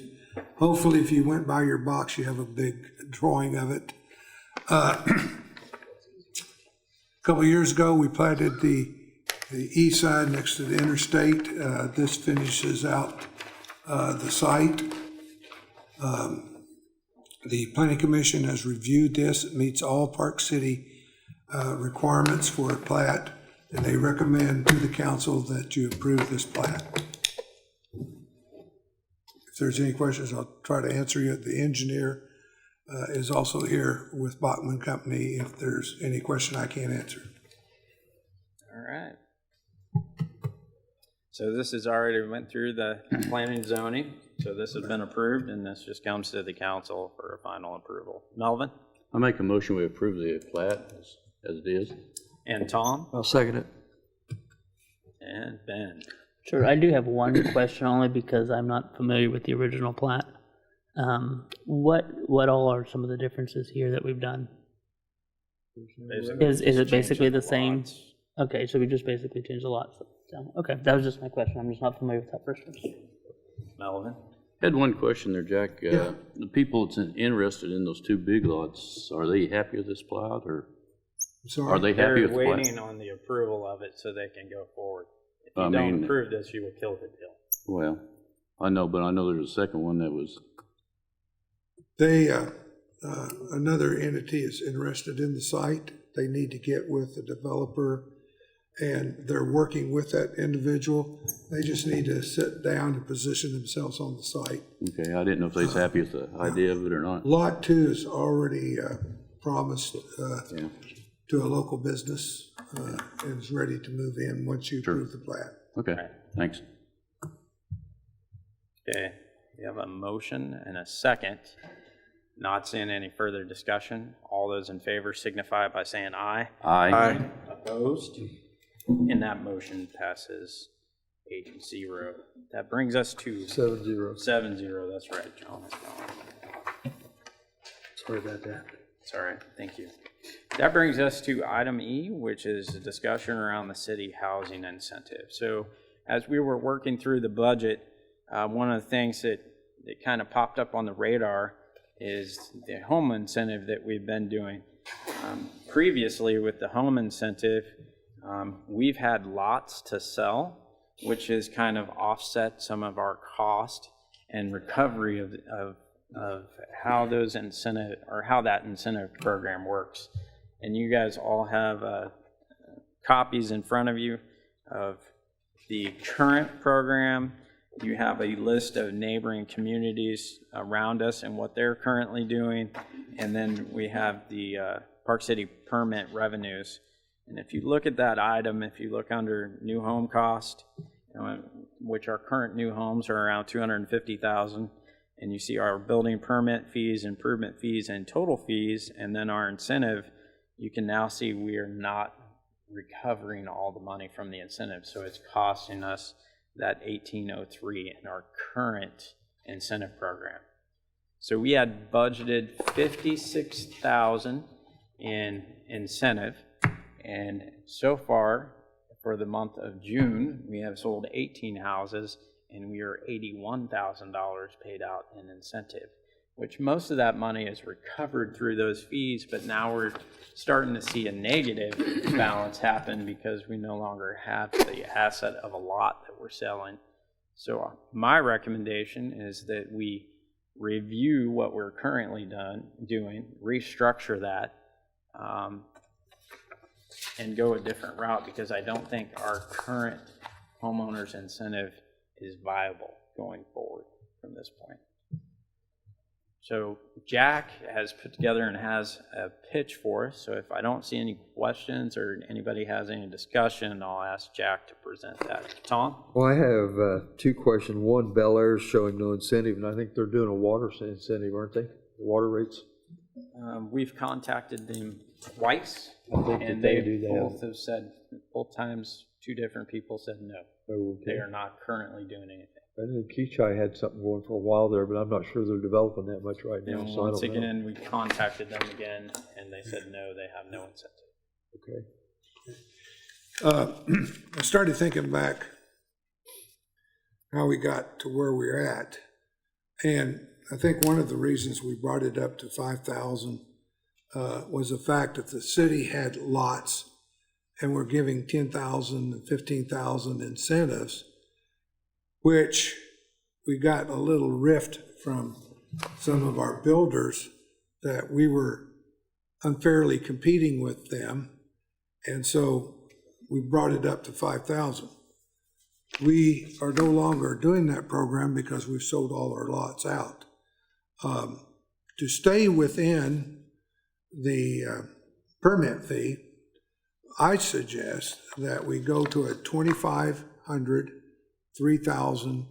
Speaker 17: Hopefully, if you went by your box, you have a big drawing of it. A couple years ago, we platted the east side next to the interstate. This finishes out the site. The Planning Commission has reviewed this. It meets all Park City requirements for a plat, and they recommend to the council that you approve this plat. If there's any questions, I'll try to answer you. The engineer is also here with Bachman Company if there's any question I can't answer.
Speaker 1: All right. So this has already went through the planning and zoning. So this has been approved, and this just comes to the council for a final approval. Melvin?
Speaker 16: I make a motion we approve the plat as it is.
Speaker 1: And Tom?
Speaker 15: I'll second it.
Speaker 1: And Ben?
Speaker 4: Sure, I do have one question only because I'm not familiar with the original plat. What all are some of the differences here that we've done? Is it basically the same? Okay, so we just basically changed the lots. So, okay, that was just my question. I'm just not familiar with that first one.
Speaker 1: Melvin?
Speaker 16: Had one question there, Jack.
Speaker 17: Yeah.
Speaker 16: The people that's interested in those two big lots, are they happy with this plat, or
Speaker 17: Sorry.
Speaker 16: are they happy
Speaker 1: They're
Speaker 16: with the plat?
Speaker 1: waiting on the approval of it so they can go forward. If you
Speaker 16: I
Speaker 1: don't
Speaker 16: mean-
Speaker 1: approve this, you will kill the deal.
Speaker 16: Well, I know, but I know there's a second one that was,
Speaker 17: They, another entity is interested in the site. They need to get with the developer, and they're working with that individual. They just need to sit down and position themselves on the site.
Speaker 16: okay, I didn't know if they was happy with the idea of it or not.
Speaker 17: Lot 2 is already promised
Speaker 16: Yeah.
Speaker 17: to a local business and is ready to move in once you approve the plat.
Speaker 16: Okay, thanks.
Speaker 1: Okay, we have a motion and a second. Not seeing any further discussion. All those in favor signify by saying aye.
Speaker 16: Aye.
Speaker 1: Opposed? And that motion passes 8-0. That brings us to
Speaker 15: 7-0.
Speaker 1: 7-0, that's right, John.
Speaker 13: Sorry about that.
Speaker 1: It's all right, thank you. That brings us to item E, which is a discussion around the city housing incentive. So as we were working through the budget, one of the things that kind of popped up on the radar is the home incentive that we've been doing. Previously with the home incentive, we've had lots to sell, which has kind of offset some of our cost and recovery of how those incentive, or how that incentive program works. And you guys all have copies in front of you of the current program. You have a list of neighboring communities around us and what they're currently doing. And then we have the Park City permit revenues. And if you look at that item, if you look under new home cost, which our current new homes are around $250,000, and you see our building permit fees, improvement fees, and total fees, and then our incentive, you can now see we are not recovering all the money from the incentive. So it's costing us that $1,803 in our current incentive program. So we had budgeted $56,000 in incentive, and so far for the month of June, we have sold 18 houses, and we are $81,000 paid out in incentive, which most of that money is recovered through those fees, but now we're starting to see a negative balance happen because we no longer have the asset of a lot that we're selling. So my recommendation is that we review what we're currently doing, restructure that, and go a different route, because I don't think our current homeowners incentive is viable going forward from this point. So Jack has put together and has a pitch for us. So if I don't see any questions or anybody has any discussion, I'll ask Jack to present that. Tom?
Speaker 15: Well, I have two questions. One, Bel Air is showing no incentive, and I think they're doing a water incentive, aren't they? The water rates?
Speaker 1: We've contacted them twice,
Speaker 15: I think that
Speaker 1: and
Speaker 15: they
Speaker 1: they
Speaker 15: do that.
Speaker 1: both have said, both times, two different people said no.
Speaker 15: Oh, okay.
Speaker 1: They are not currently doing anything.
Speaker 15: I think Keachai had something going for a while there, but I'm not sure they're developing that much right now,
Speaker 1: And
Speaker 15: so I
Speaker 1: once
Speaker 15: don't know.
Speaker 1: again, we contacted them again, and they said no, they have no incentive.
Speaker 15: Okay.
Speaker 17: I started thinking back how we got to where we're at. And I think one of the reasons we brought it up to 5,000 was the fact that the city had lots and we're giving 10,000 and 15,000 incentives, which we got a little rift from some of our builders that we were unfairly competing with them. And so we brought it up to 5,000. We are no longer doing that program because we've sold all our lots out. To stay within the permit fee, I suggest that we go to a 2,500, 3,000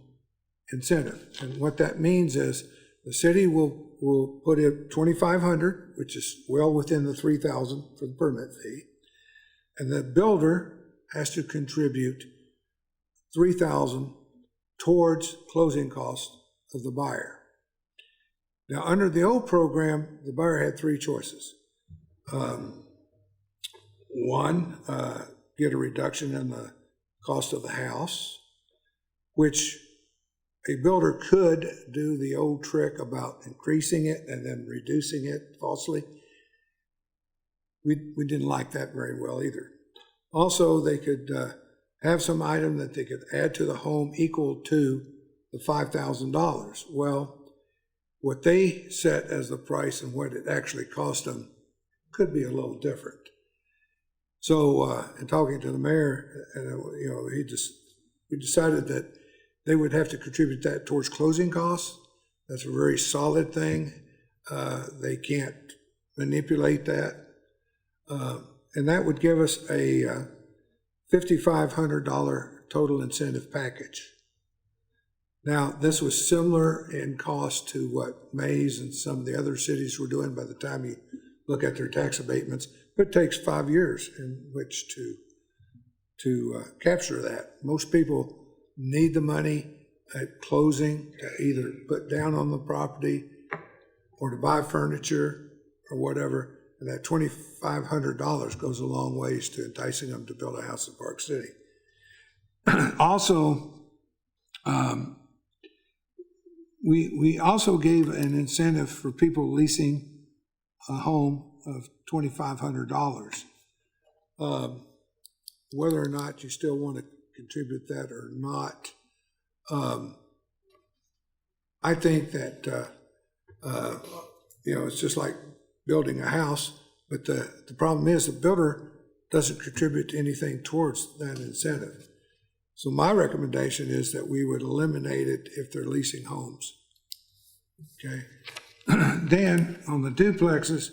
Speaker 17: incentive. And what that means is the city will put in 2,500, which is well within the 3,000 for the permit fee. And the builder has to contribute 3,000 towards closing costs of the buyer. Now, under the old program, the buyer had three choices. One, get a reduction in the cost of the house, which a builder could do the old trick about increasing it and then reducing it falsely. We didn't like that very well either. Also, they could have some item that they could add to the home equal to the $5,000. Well, what they set as the price and what it actually cost them could be a little different. So, in talking to the mayor, you know, we decided that they would have to contribute that towards closing costs. That's a very solid thing. They can't manipulate that. And that would give us a $5,500 total incentive package. Now, this was similar in cost to what Mays and some of the other cities were doing by the time you look at their tax abatements, but it takes 5 years in which to capture that. Most people need the money at closing to either put down on the property or to buy furniture or whatever. And that $2,500 goes a long ways to enticing them to build a house in Park City. Also, we also gave an incentive for people leasing a home of $2,500. Whether or not you still want to contribute that or not, I think that you know, it's just like building a house, but the problem is the builder doesn't contribute anything towards that incentive. So my recommendation is that we would eliminate it if they're leasing homes. Okay. Then on the duplexes,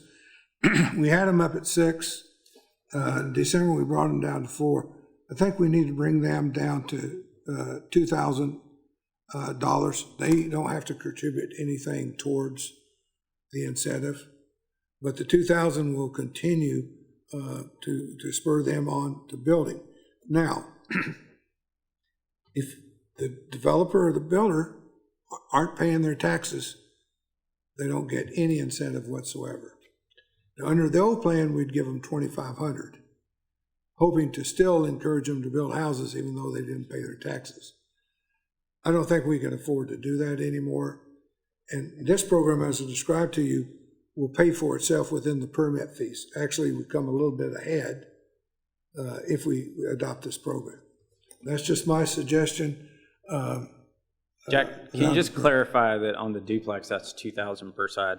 Speaker 17: we had them up at 6. In December, we brought them down to 4. I think we need to bring them down to $2,000. They don't have to contribute anything towards the incentive, but the $2,000 will continue to spur them on to building. Now, if the developer or the builder aren't paying their taxes, they don't get any incentive whatsoever. Now, under the old plan, we'd give them $2,500, hoping to still encourage them to build houses even though they didn't pay their taxes. I don't think we can afford to do that anymore. And this program, as I described to you, will pay for itself within the permit fees. Actually, we come a little bit ahead if we adopt this program. That's just my suggestion.
Speaker 1: Jack, can you just clarify that on the duplex, that's 2,000 per side?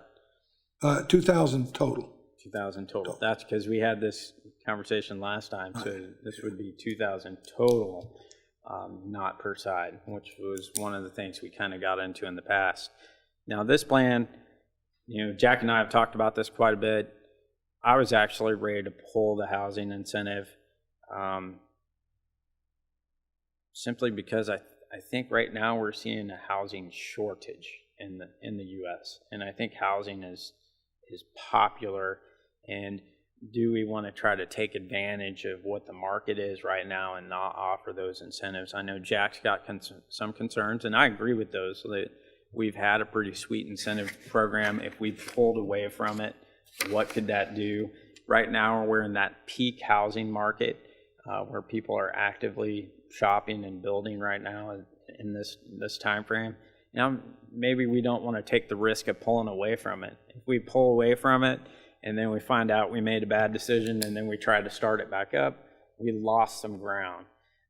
Speaker 17: 2,000 total.
Speaker 1: 2,000 total. That's because we had this conversation last time, so this would be 2,000 total, not per side, which was one of the things we kind of got into in the past. Now, this plan, you know, Jack and I have talked about this quite a bit. I was actually ready to pull the housing incentive simply because I think right now we're seeing a housing shortage in the U.S. and I think housing is popular. And do we want to try to take advantage of what the market is right now and not offer those incentives? I know Jack's got some concerns, and I agree with those. So that we've had a pretty sweet incentive program. If we pulled away from it, what could that do? Right now, we're in that peak housing market where people are actively shopping and building right now in this time frame. Now, maybe we don't want to take the risk of pulling away from it. If we pull away from it and then we find out we made a bad decision and then we try to start it back up, we lost some ground.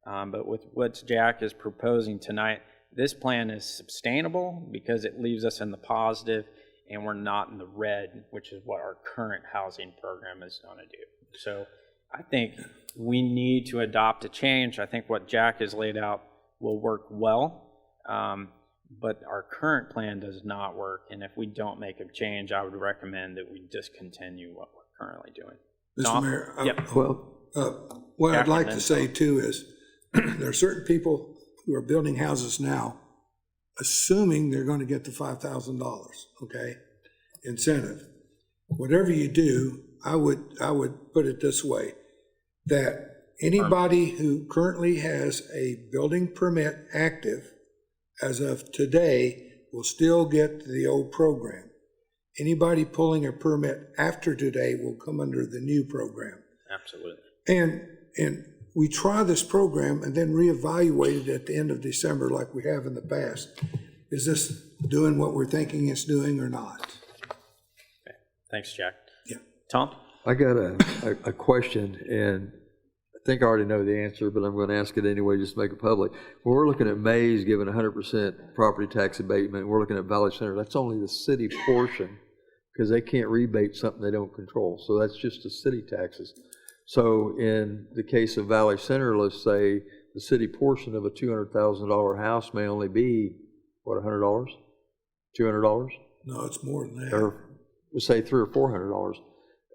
Speaker 1: But with what Jack is proposing tonight, this plan is sustainable because it leaves us in the positive and we're not in the red, which is what our current housing program is going to do. So I think we need to adopt a change. I think what Jack has laid out will work well, but our current plan does not work. And if we don't make a change, I would recommend that we discontinue what we're currently doing.
Speaker 17: Mr. Mayor,
Speaker 1: yep.
Speaker 17: What I'd like to say too is there are certain people who are building houses now, assuming they're going to get the $5,000, okay, incentive. Whatever you do, I would put it this way, that anybody who currently has a building permit active as of today will still get the old program. Anybody pulling a permit after today will come under the new program.
Speaker 1: Absolutely.
Speaker 17: And we try this program and then reevaluate it at the end of December like we have in the past. Is this doing what we're thinking it's doing or not?
Speaker 1: Okay. Thanks, Jack.
Speaker 17: Yeah.
Speaker 1: Tom?
Speaker 15: I got a question, and I think I already know the answer, but I'm going to ask it anyway just to make it public. When we're looking at Mays giving 100% property tax abatement, we're looking at Valley Center, that's only the city portion, because they can't rebate something they don't control. So that's just the city taxes. So in the case of Valley Center, let's say the city portion of a $200,000 house may only be, what, $100? $200?
Speaker 17: No, it's more than that.
Speaker 15: Or let's say $300 or $400.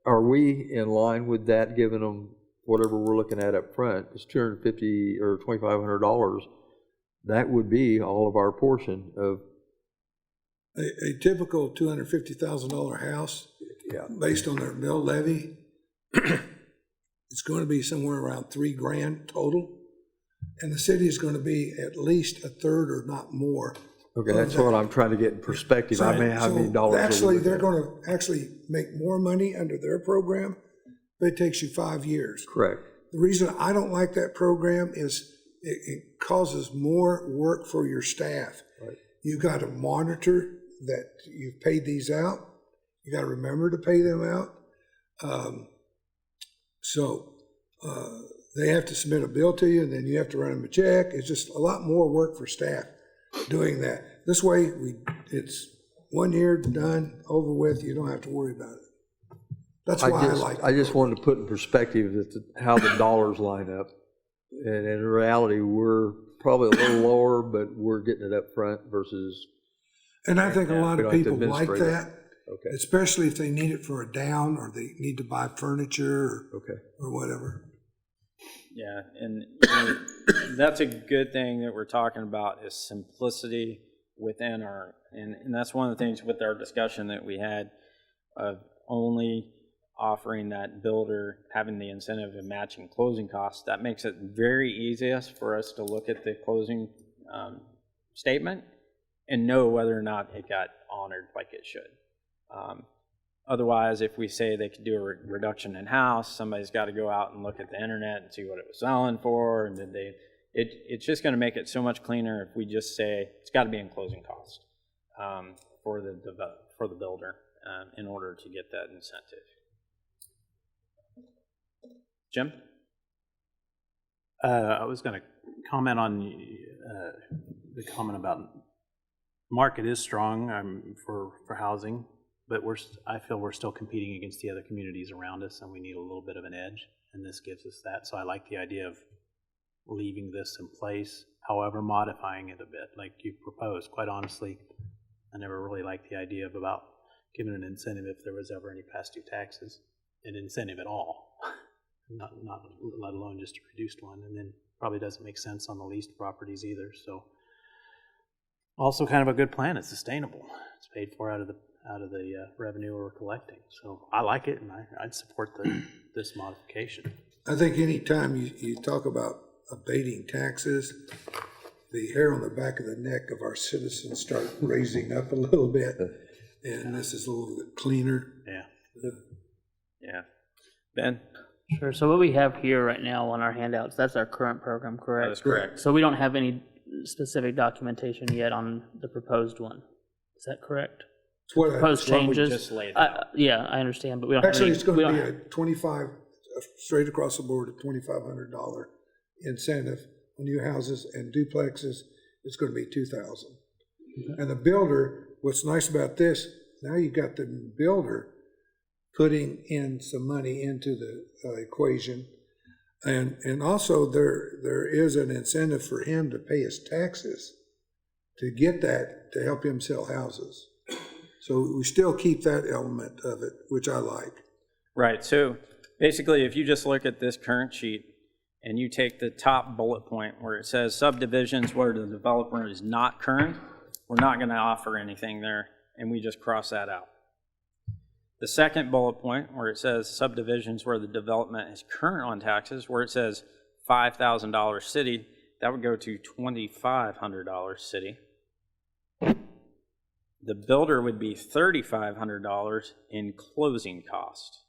Speaker 15: Are we in line with that, giving them whatever we're looking at up front? It's $250 or $2,500. That would be all of our portion of.
Speaker 17: A typical $250,000 house, based on their mill levy, it's going to be somewhere around $3,000 total, and the city is going to be at least a third or not more.
Speaker 15: Okay, that's what I'm trying to get in perspective. I mean, how many dollars?
Speaker 17: Actually, they're going to actually make more money under their program, but it takes you 5 years.
Speaker 15: Correct.
Speaker 17: The reason I don't like that program is it causes more work for your staff.
Speaker 15: Right.
Speaker 17: You got to monitor that you've paid these out. You got to remember to pay them out. They have to submit a bill to you, and then you have to write them a check. It's just a lot more work for staff doing that. This way, it's 1 year done, over with. You don't have to worry about it. That's why I like it.
Speaker 15: I just wanted to put in perspective how the dollars line up. And in reality, we're probably a little lower, but we're getting it up front versus.
Speaker 17: And I think a lot of people like
Speaker 15: administrate
Speaker 17: that,
Speaker 15: Okay.
Speaker 17: especially if they need it for a down or they need to buy furniture
Speaker 15: Okay.
Speaker 17: or whatever.
Speaker 1: Yeah, and that's a good thing that we're talking about is simplicity within and that's one of the things with our discussion that we had of only offering that builder having the incentive of matching closing costs. That makes it very easiest for us to look at the closing statement and know whether or not it got honored like it should. Otherwise, if we say they could do a reduction in house, somebody's got to go out and look at the internet and see what it was selling for, and then it's just going to make it so much cleaner if we just say it's got to be in closing cost for the builder in order to get that incentive. Jim?
Speaker 13: I was going to comment on the comment about market is strong for housing. But I feel we're still competing against the other communities around us, and we need a little bit of an edge, and this gives us that. So I like the idea of leaving this in place, however, modifying it a bit, like you proposed. Quite honestly, I never really liked the idea of about giving an incentive if there was ever any past due taxes, an incentive at all, not let alone just a reduced one, and then probably doesn't make sense on the leased properties either. So also kind of a good plan. It's sustainable. It's paid for out of the revenue we're collecting. So I like it, and I'd support this modification.
Speaker 17: I think anytime you talk about abating taxes, the hair on the back of the neck of our citizens start raising up a little bit, and this is a little bit cleaner.
Speaker 13: Yeah.
Speaker 1: Yeah. Ben?
Speaker 4: Sure. So what we have here right now on our handouts, that's our current program, correct?
Speaker 1: That is correct.
Speaker 4: So we don't have any specific documentation yet on the proposed one. Is that correct? Proposed changes.
Speaker 1: Just laid out.
Speaker 4: Yeah, I understand, but we don't.
Speaker 17: Actually,
Speaker 4: have
Speaker 17: it's
Speaker 4: any,
Speaker 17: going to be a 25 straight across the board, a $2,500 incentive on new houses and duplexes. It's going to be $2,000. And the builder, what's nice about this, now you got the builder putting in some money into the equation, and also there is an incentive for him to pay his taxes to get that to help him sell houses. So we still keep that element of it, which I like.
Speaker 1: Right. So basically, if you just look at this current sheet and you take the top bullet point where it says subdivisions where the developer is not current, we're not going to offer anything there, and we just cross that out. The second bullet point where it says subdivisions where the development is current on taxes, where it says $5,000 city, that would go to $2,500 city. The builder would be $3,500 in closing cost.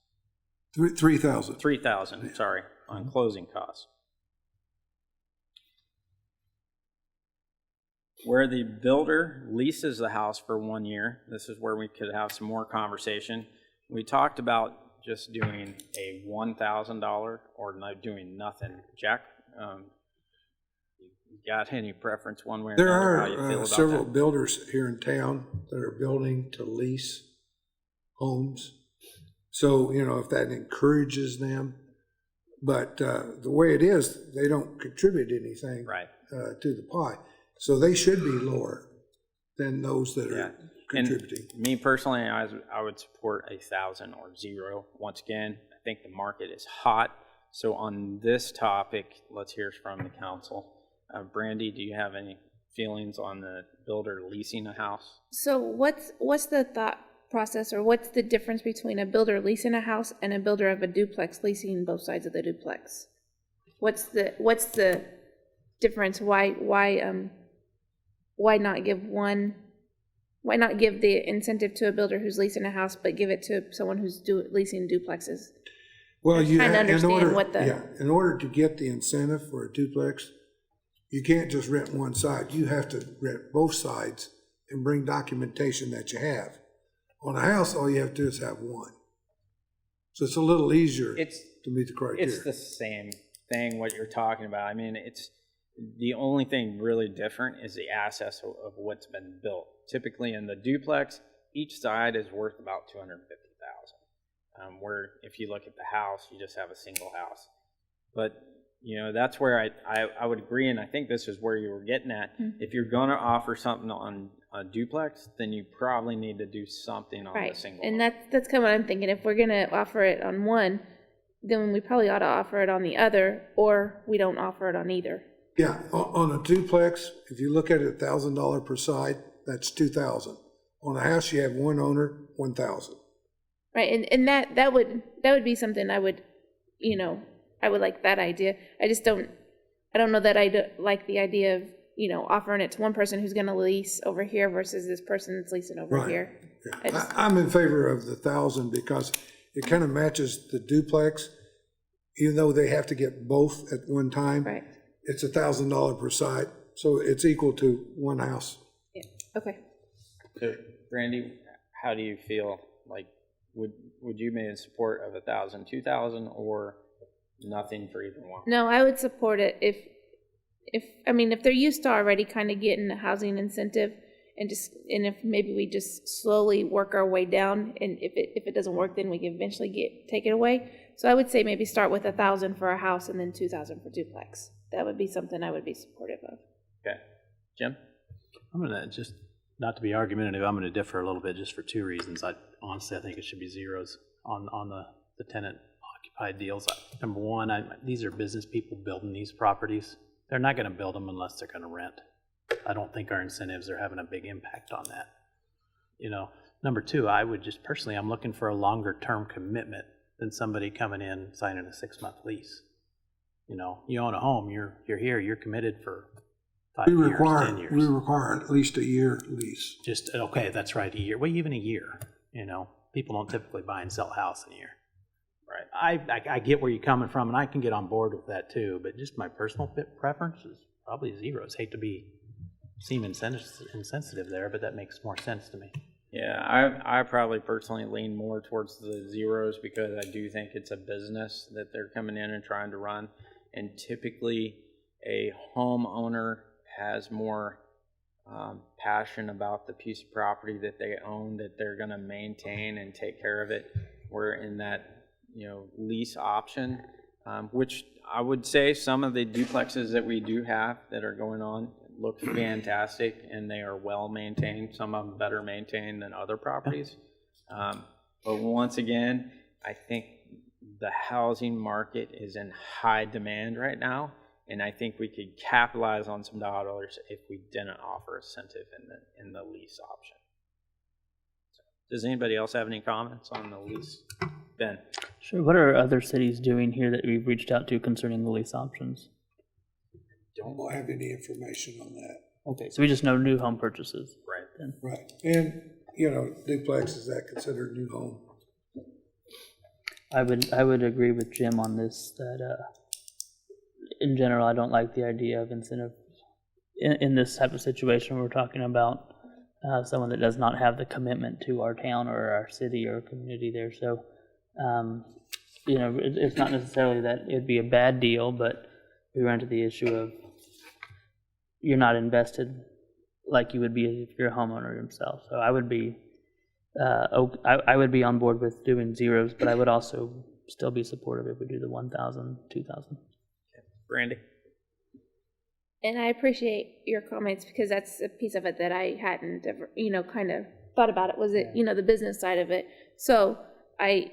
Speaker 17: $3,000.
Speaker 1: $3,000, sorry, on closing costs. Where the builder leases the house for 1 year, this is where we could have some more conversation. We talked about just doing a $1,000 or not doing nothing. Jack, you got any preference one way or
Speaker 17: There
Speaker 1: another? How you feel
Speaker 17: are
Speaker 1: about
Speaker 17: several
Speaker 1: that?
Speaker 17: builders here in town that are building to lease homes. So, if that encourages them, but the way it is, they don't contribute anything
Speaker 1: Right.
Speaker 17: To the pie. So they should be lower than those that are contributing.
Speaker 1: And me personally, I would support 1,000 or 0. Once again, I think the market is hot. So on this topic, let's hear from the council. Brandy, do you have any feelings on the builder leasing a house?
Speaker 12: So what's the thought process, or what's the difference between a builder leasing a house and a builder of a duplex leasing both sides of the duplex? What's the difference? Why not give the incentive to a builder who's leasing a house, but give it to someone who's leasing duplexes?
Speaker 17: Well,
Speaker 12: Trying to understand
Speaker 17: in order to get the incentive for a duplex, you can't just rent one side. You have to rent both sides and bring documentation that you have. On a house, all you have to do is have one. So it's a little easier to meet the criteria.
Speaker 1: It's the same thing what you're talking about. I mean, it's the only thing really different is the assets of what's been built. Typically in the duplex, each side is worth about $250,000. Where if you look at the house, you just have a single house. But that's where I would agree, and I think this is where you were getting at.
Speaker 12: Mm-hmm.
Speaker 1: If you're going to offer something on a duplex, then you probably need to do something on
Speaker 12: Right,
Speaker 1: the single.
Speaker 12: and that's kind of what I'm thinking. If we're gonna offer it on one, then we probably ought to offer it on the other, or we don't offer it on either.
Speaker 17: Yeah, on a duplex, if you look at it, $1,000 per side, that's $2,000. On a house, you have one owner, $1,000.
Speaker 12: Right, and that would be something I would like that idea. I don't know that I like the idea of offering it to one person who's going to lease over here versus this person that's leasing over
Speaker 17: Right.
Speaker 12: here.
Speaker 17: Yeah. I'm in favor of the 1,000 because it kind of matches the duplex, even though they have to get both at one time.
Speaker 12: Right.
Speaker 17: It's $1,000 per side, so it's equal to one house.
Speaker 12: Yeah. Okay.
Speaker 1: So, Brandy, how do you feel? Like, would you be in support of 1,000, 2,000, or nothing for either one?
Speaker 12: No, I would support it if they're used to already kind of getting a housing incentive, and if maybe we just slowly work our way down, and if it doesn't work, then we can eventually take it away. So I would say maybe start with 1,000 for a house and then 2,000 for duplex. That would be something I would be supportive of.
Speaker 1: Okay. Jim?
Speaker 13: I'm going to just, not to be argumentative, I'm going to differ a little bit just for two reasons. Honestly, I think it should be zeros on the tenant occupied deals. Number one, these are business people building these properties. They're not going to build them unless they're going to rent. I don't think our incentives are having a big impact on that. Number two, I would just personally, I'm looking for a longer term commitment than somebody coming in signing a 6-month lease. You own a home, you're here, you're committed for 5 years, 10 years.
Speaker 17: We require at least a year lease.
Speaker 13: Just, okay, that's right, a year. Well, even a year, people don't typically buy and sell a house in a year. Right. I get where you're coming from, and I can get on board with that too, but just my personal preference is probably zeros. Hate to seem insensitive there, but that makes more sense to me.
Speaker 1: Yeah, I probably personally lean more towards the zeros because I do think it's a business that they're coming in and trying to run. And typically a homeowner has more passion about the piece of property that they own, that they're going to maintain and take care of it. We're in that lease option, which I would say some of the duplexes that we do have that are going on look fantastic and they are well maintained, some of them better maintained than other properties. But once again, I think the housing market is in high demand right now, and I think we could capitalize on some dollars if we didn't offer incentive in the lease option. So, does anybody else have any comments on the lease? Ben?
Speaker 4: Sure. What are other cities doing here that we've reached out to concerning the lease options?
Speaker 17: Don't have any information on that.
Speaker 4: Okay, so we just know new home purchases.
Speaker 1: Right.
Speaker 4: Then.
Speaker 17: Right. And, duplex, is that considered new home?
Speaker 4: I would agree with Jim on this, that in general, I don't like the idea of incentive in this type of situation, we're talking about someone that does not have the commitment to our town or our city or community there. So, it's not necessarily that it'd be a bad deal, but we run into the issue of you're not invested like you would be if you're a homeowner yourself. So I would be I would be on board with doing zeros, but I would also still be supportive if we do the 1,000, 2,000.
Speaker 1: Brandy?
Speaker 12: And I appreciate your comments because that's a piece of it that I hadn't ever, kind of thought about it. Was it, the business side of it? So I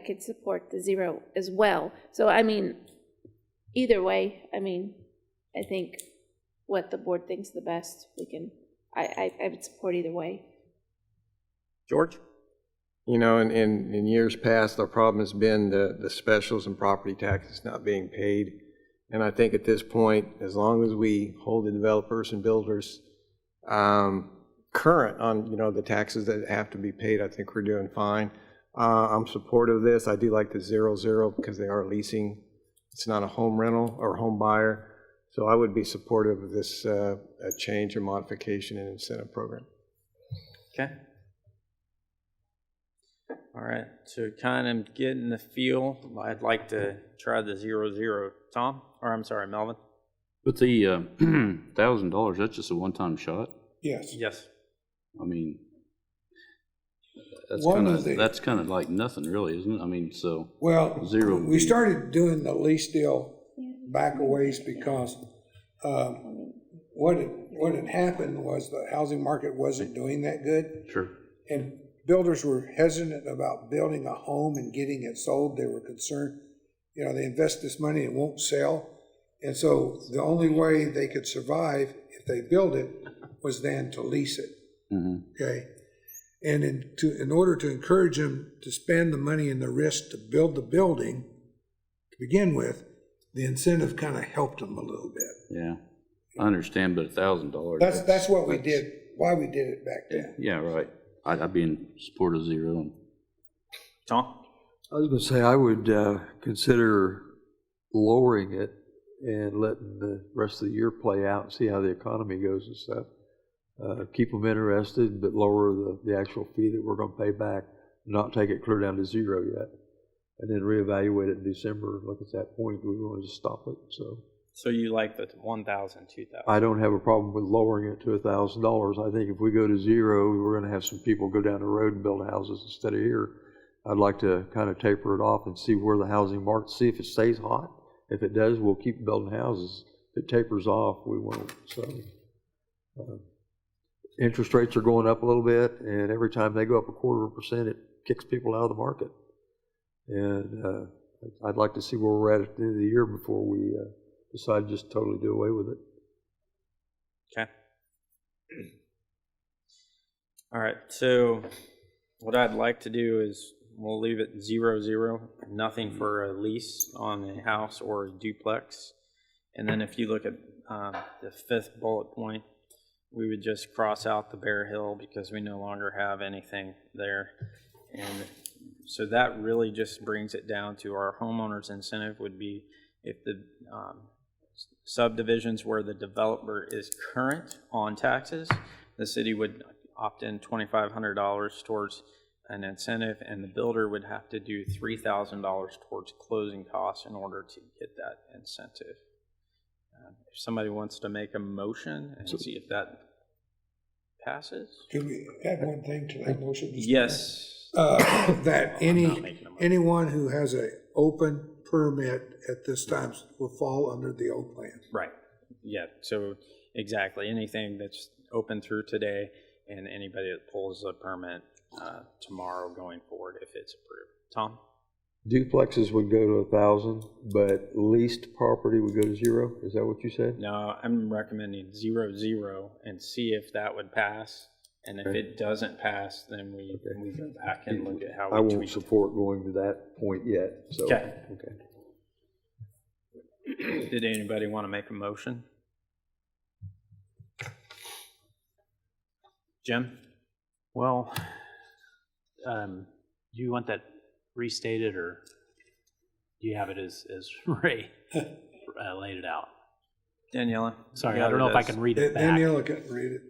Speaker 12: could support the zero as well. So, either way, I think what the board thinks the best, I would support either way.
Speaker 1: George?
Speaker 3: In years past, our problem has been the specials and property taxes not being paid. And I think at this point, as long as we hold the developers and builders current on, the taxes that have to be paid, I think we're doing fine. I'm supportive of this. I do like the 0-0 because they are leasing. It's not a home rental or home buyer. So I would be supportive of this a change or modification in incentive program.
Speaker 1: Okay. All right, so kind of getting the feel, I'd like to try the 0-0. Tom? Or I'm sorry, Melvin?
Speaker 16: But the $1,000, that's just a one-time shot?
Speaker 17: Yes.
Speaker 1: Yes.
Speaker 16: That's kind of like nothing really, isn't it?
Speaker 17: Well,
Speaker 16: zero.
Speaker 17: We started doing the lease deal back a ways because what had happened was the housing market wasn't doing that good.
Speaker 16: Sure.
Speaker 17: And builders were hesitant about building a home and getting it sold. They were concerned, they invest this money, it won't sell. And so the only way they could survive if they build it was then to lease it.
Speaker 16: Mm-hmm.
Speaker 17: Okay. And in order to encourage them to spend the money and the risk to build the building to begin with, the incentive kind of helped them a little bit.
Speaker 16: Yeah, I understand, but $1,000.
Speaker 17: That's what we did, why we did it back then.
Speaker 16: Yeah, right. I'd be in support of zero.
Speaker 1: Tom?
Speaker 15: I was going to say I would consider lowering it and letting the rest of the year play out and see how the economy goes and stuff. Keep them interested, but lower the actual fee that we're going to pay back, not take it clear down to zero yet, and then reevaluate it in December. Look at that point, we want to just stop it. So
Speaker 1: you like the 1,000, 2,000?
Speaker 15: I don't have a problem with lowering it to $1,000. I think if we go to zero, we're going to have some people go down the road and build houses instead of here. I'd like to kind of taper it off and see where the housing market, see if it stays hot. If it does, we'll keep building houses. If it tapers off, we won't. So interest rates are going up a little bit, and every time they go up 0.25%, it kicks people out of the market. And I'd like to see where we're at the end of the year before we decide to just totally do away with it.
Speaker 1: Okay. All right, so what I'd like to do is we'll leave it 0-0, nothing for a lease on a house or a duplex. And then if you look at the fifth bullet point, we would just cross out the Bear Hill because we no longer have anything there. And so that really just brings it down to our homeowners incentive would be if the subdivisions where the developer is current on taxes, the city would opt in $2,500 towards an incentive, and the builder would have to do $3,000 towards closing costs in order to get that incentive. If somebody wants to make a motion and see if that passes.
Speaker 17: Can we add one thing to that motion?
Speaker 1: Yes.
Speaker 17: That anyone who has an open permit at this time will fall under the old plan.
Speaker 1: Right. Yeah. So exactly anything that's open through today, and anybody that pulls a permit tomorrow going forward if it's approved. Tom?
Speaker 15: Duplexes would go to 1,000, but leased property would go to 0. Is that what you said?
Speaker 1: No, I'm recommending 0-0 and see if that would pass. And if it doesn't pass, then we go back and look at how we
Speaker 15: I won't support going to that point yet. So.
Speaker 1: Okay. Did anybody want to make a motion? Jim?
Speaker 13: Well, do you want that restated, or do you have it as Ray laid it out?
Speaker 1: Daniela.
Speaker 13: Sorry,
Speaker 1: you
Speaker 13: I
Speaker 1: got
Speaker 13: don't know if I
Speaker 1: this.
Speaker 13: can read it back.
Speaker 17: Daniela can read it.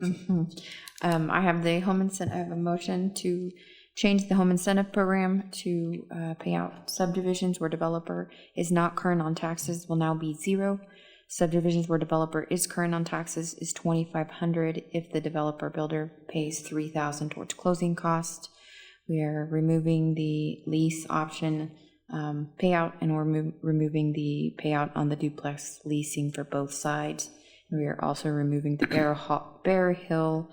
Speaker 2: I have the home incentive, I have a motion to change the home incentive program to pay out subdivisions where developer is not current on taxes will now be 0. Subdivisions where developer is current on taxes is $2,500 if the developer builder pays $3,000 towards closing costs. We are removing the lease option payout, and we're removing the payout on the duplex leasing for both sides. And we are also removing the Bear Hill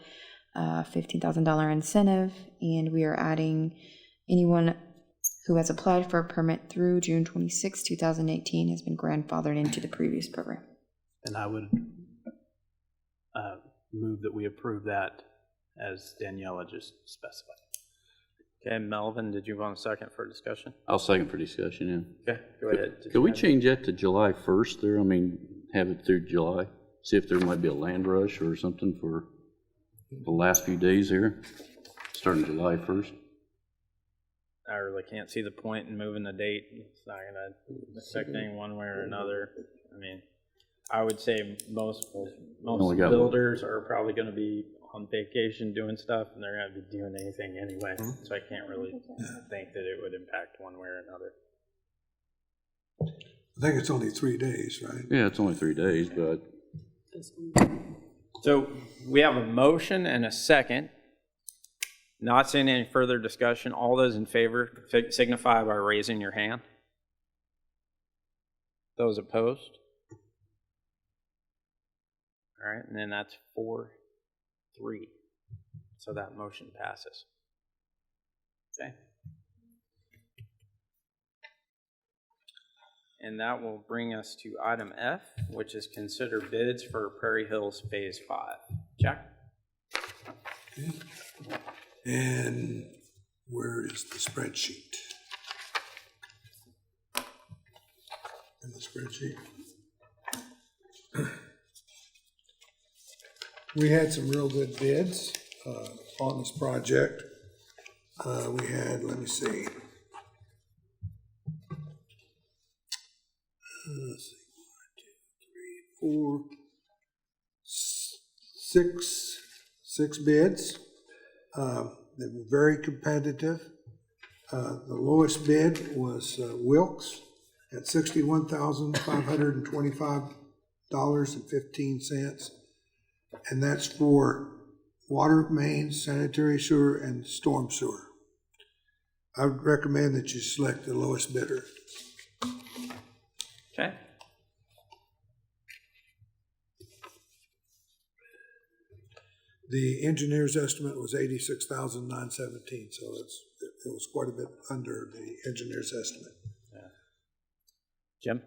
Speaker 2: $15,000 incentive, and we are adding anyone who has applied for a permit through June 26, 2018 has been grandfathered into the previous program.
Speaker 13: And I would move that we approve that as Daniela just specified.
Speaker 1: Okay, Melvin, did you want a second for discussion?
Speaker 16: I'll second for discussion, yeah.
Speaker 1: Okay, go ahead.
Speaker 16: Could we change that to July 1st there? I mean, have it through July? See if there might be a land rush or something for the last few days here, starting July 1st.
Speaker 1: I really can't see the point in moving the date. It's not going to affect anything one way or another. I mean, I would say most builders are probably going to be on vacation doing stuff, and they're going to be doing anything anyway. So I can't really think that it would impact one way or another.
Speaker 17: I think it's only 3 days, right?
Speaker 16: Yeah, it's only 3 days, but.
Speaker 1: So we have a motion and a second. Not seeing any further discussion. All those in favor signify by raising your hand. Those opposed? All right, and then that's 4-3. So that motion passes. Okay. And that will bring us to item F, which is consider bids for Prairie Hills Phase 5. Jack?
Speaker 17: Okay. And where is the spreadsheet? In the spreadsheet. We had some real good bids on this project. We had, let me see. Let's see, 1, 2, 3, 4, 6 bids. They were very competitive. The lowest bid was Wilkes at $61,525.15, and that's for water mains, sanitary sewer, and storm sewer. I would recommend that you select the lowest bidder.
Speaker 1: Okay.
Speaker 17: The engineer's estimate was $86,917, so it was quite a bit under the engineer's estimate.
Speaker 1: Yeah. Jim?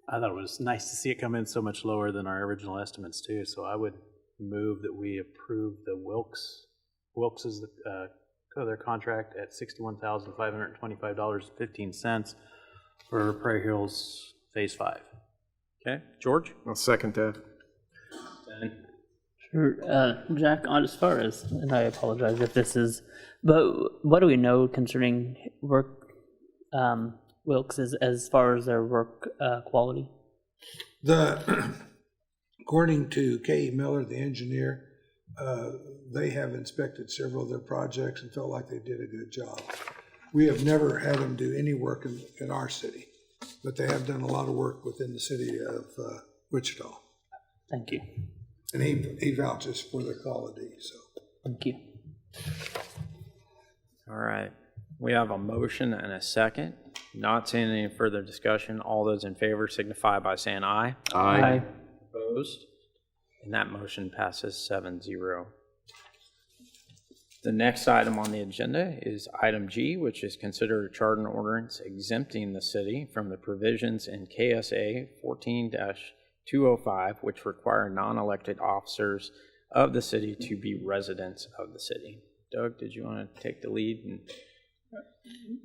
Speaker 13: I thought it was nice to see it come in so much lower than our original estimates too, so I would move that we approve the Wilkes is their contract at $61,525.15 for Prairie Hills Phase 5.
Speaker 1: Okay, George?
Speaker 3: I'll second that.
Speaker 1: Ben?
Speaker 4: Sure. Jack, as far as, and I apologize if this is, but what do we know concerning work, Wilkes as far as their work quality?
Speaker 17: According to K.E. Miller, the engineer, they have inspected several of their projects and felt like they did a good job. We have never had them do any work in our city, but they have done a lot of work within the city of Wichita.
Speaker 4: Thank you.
Speaker 17: And he vouches for their quality, so.
Speaker 4: Thank you.
Speaker 1: All right. We have a motion and a second. Not seeing any further discussion. All those in favor signify by saying aye.
Speaker 16: Aye.
Speaker 1: Opposed? And that motion passes 7-0. The next item on the agenda is item G, which is consider a charter ordinance exempting the city from the provisions in KSA 14-205, which require non-elected officers of the city to be residents of the city. Doug, did you want to take the lead?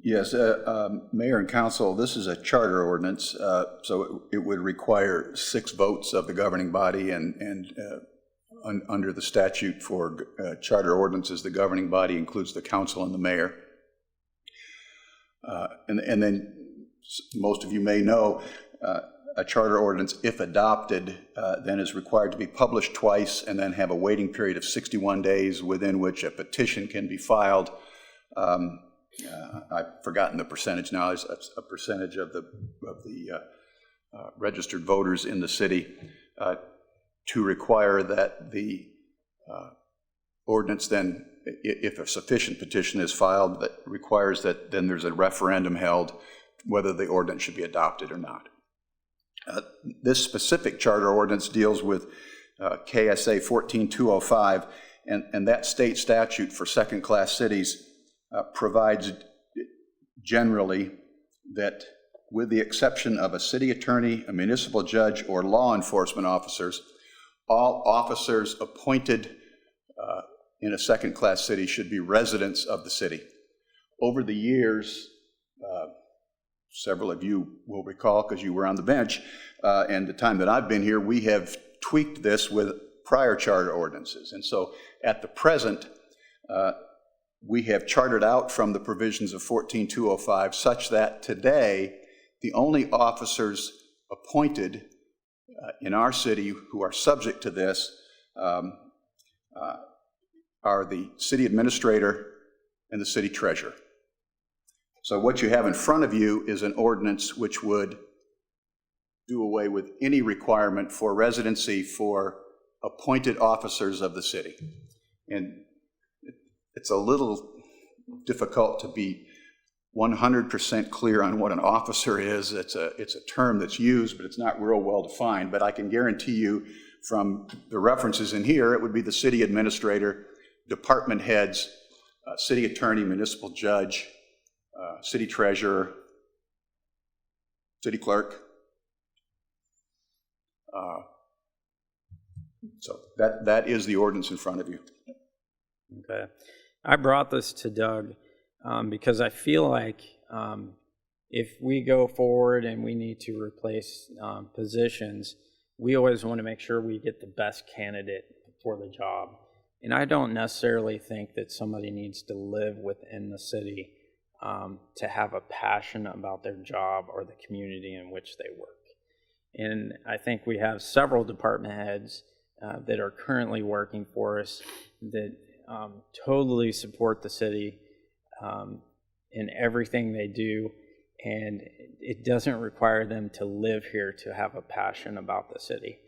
Speaker 18: Yes, Mayor and Council, this is a charter ordinance, so it would require 6 votes of the governing body, and under the statute for charter ordinances, the governing body includes the council and the mayor. And then most of you may know, a charter ordinance, if adopted, then is required to be published twice and then have a waiting period of 61 days within which a petition can be filed. I've forgotten the percentage now. It's a percentage of the registered voters in the city to require that the ordinance then, if a sufficient petition is filed, that requires that then there's a referendum held whether the ordinance should be adopted or not. This specific charter ordinance deals with KSA 14205, and that state statute for second-class cities provides generally that, with the exception of a city attorney, a municipal judge, or law enforcement officers, all officers appointed in a second-class city should be residents of the city. Over the years, several of you will recall because you were on the bench, and the time that I've been here, we have tweaked this with prior charter ordinances. And so at the present, we have chartered out from the provisions of 14205 such that today the only officers appointed in our city who are subject to this are the city administrator and the city treasurer. So what you have in front of you is an ordinance which would do away with any requirement for residency for appointed officers of the city. And it's a little difficult to be 100% clear on what an officer is. It's a term that's used, but it's not real well defined. But I can guarantee you from the references in here, it would be the city administrator, department heads, city attorney, municipal judge, city treasurer, city clerk. So that is the ordinance in front of you.
Speaker 1: Okay. I brought this to Doug because I feel like if we go forward and we need to replace positions, we always want to make sure we get the best candidate for the job. And I don't necessarily think that somebody needs to live within the city to have a passion about their job or the community in which they work. And I think we have several department heads that are currently working for us that totally support the city in everything they do, and it doesn't require them to live here to have a passion about the city.